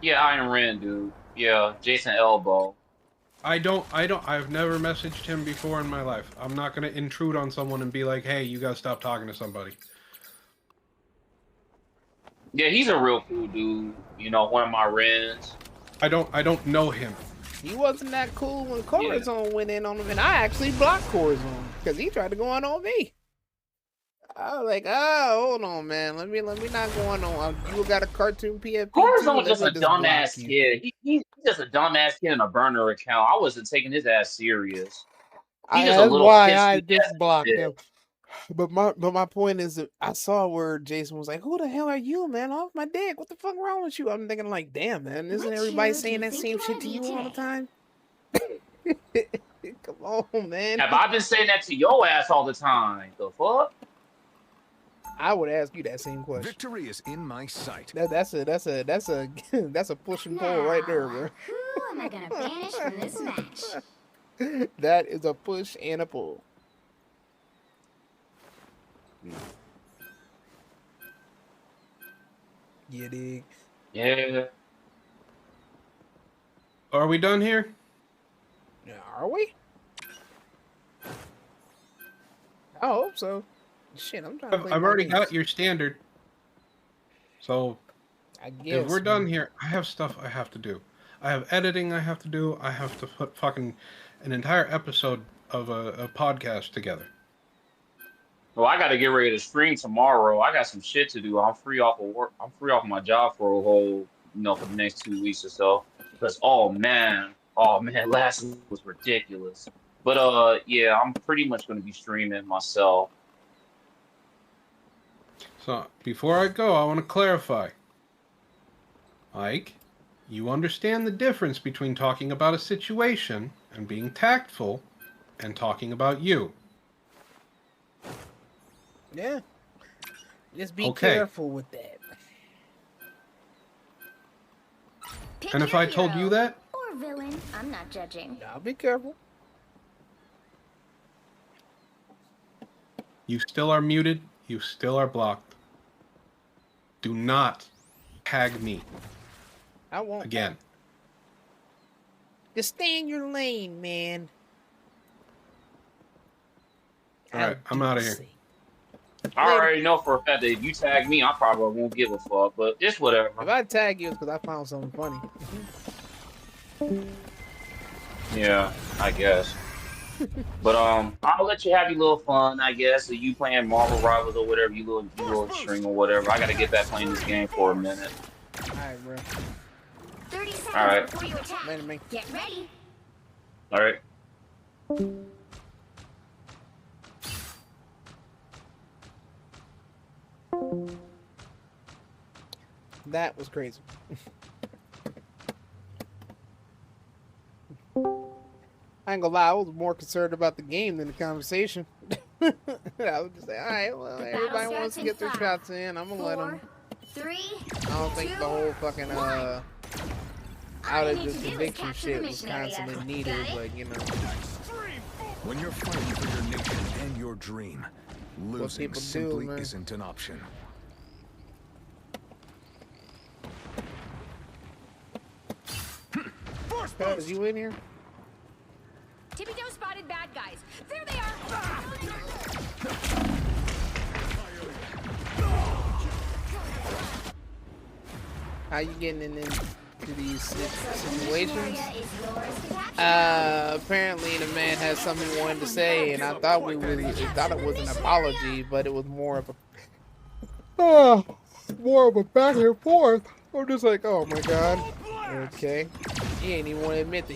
Yeah, Iron Rand dude. Yeah, Jason Elbow. I've never messaged him before in my life. I'm not gonna intrude on someone and be like, hey, you gotta stop talking to somebody. Yeah, he's a real cool dude. You know, one of my Rands. I don't know him. He wasn't that cool when Corazon went in on him, and I actually blocked Corazon because he tried to go on me. I was like, oh, hold on, man. Let me not go on. You got a cartoon PFP. Corazon was just a dumbass kid. He's just a dumbass kid in a burner account. I wasn't taking his ass serious. That's why I just blocked him. But my point is that I saw where Jason was like, who the hell are you, man? Off my dick. What the fuck wrong with you? I'm thinking like, damn, man. Isn't everybody saying that same shit to you all the time? Come on, man. Have I been saying that to your ass all the time? The fuck? I would ask you that same question. Victory is in my sight. That's a that's a push and pull right there, bro. Who am I gonna banish from this match? That is a push and a pull. You dig? Yeah. Are we done here? Yeah, are we? I hope so. Shit, I'm trying to play I've my already games. got your standard. So, I guess if we're done here, I have stuff I have to do. I have editing I have to do. I have to put fucking an entire episode of a podcast together. Well, I got to get ready to stream tomorrow. I got some shit to do. I'm free off of work. I'm free off my job for a whole, for the next 2 weeks or so. Because, oh man, last week was ridiculous. But, yeah, I'm pretty much going to be streaming myself. So, before I go, I want to clarify. Ike, you understand the difference between talking about a situation and being tactful and talking about you. Yeah. Just be Okay. careful with that. Pick And if your I told hero you that, or villain, I'm not judging. Now be careful. you still are muted, you still are blocked. Do not tag me I won't. again. Just stay in your lane, man. Alright, I'm out of here. I already know for a fact that if you tag me, I probably won't give a fuck, but it's whatever. If I tag you, it's because I found something funny. Yeah, I guess. But I'll let you have your little fun, I guess. Or you playing Marvel Rivals or whatever, you little string or whatever. I gotta get back playing this game for a minute. Alright, bro. 30 seconds All right. before you attack. Later, man. Get ready. All right. That was crazy. I ain't gonna lie, I was more concerned about the game than the conversation. I was just like, alright, well, everybody wants to get their shots in. I'm gonna let them. 3, I don't think the whole fucking, outage of conviction shit was constantly needed, but, you know. When you're fighting for your nation and your dream, losing people do, simply man. isn't an option. Is you in here? Tippy Toe spotted bad guys. There they are. How you getting into these situations? Apparently the man has something he wanted to say, and I thought it was an apology, but it was more of a back and forth. I'm just like, oh my god. Okay. He ain't even want to admit that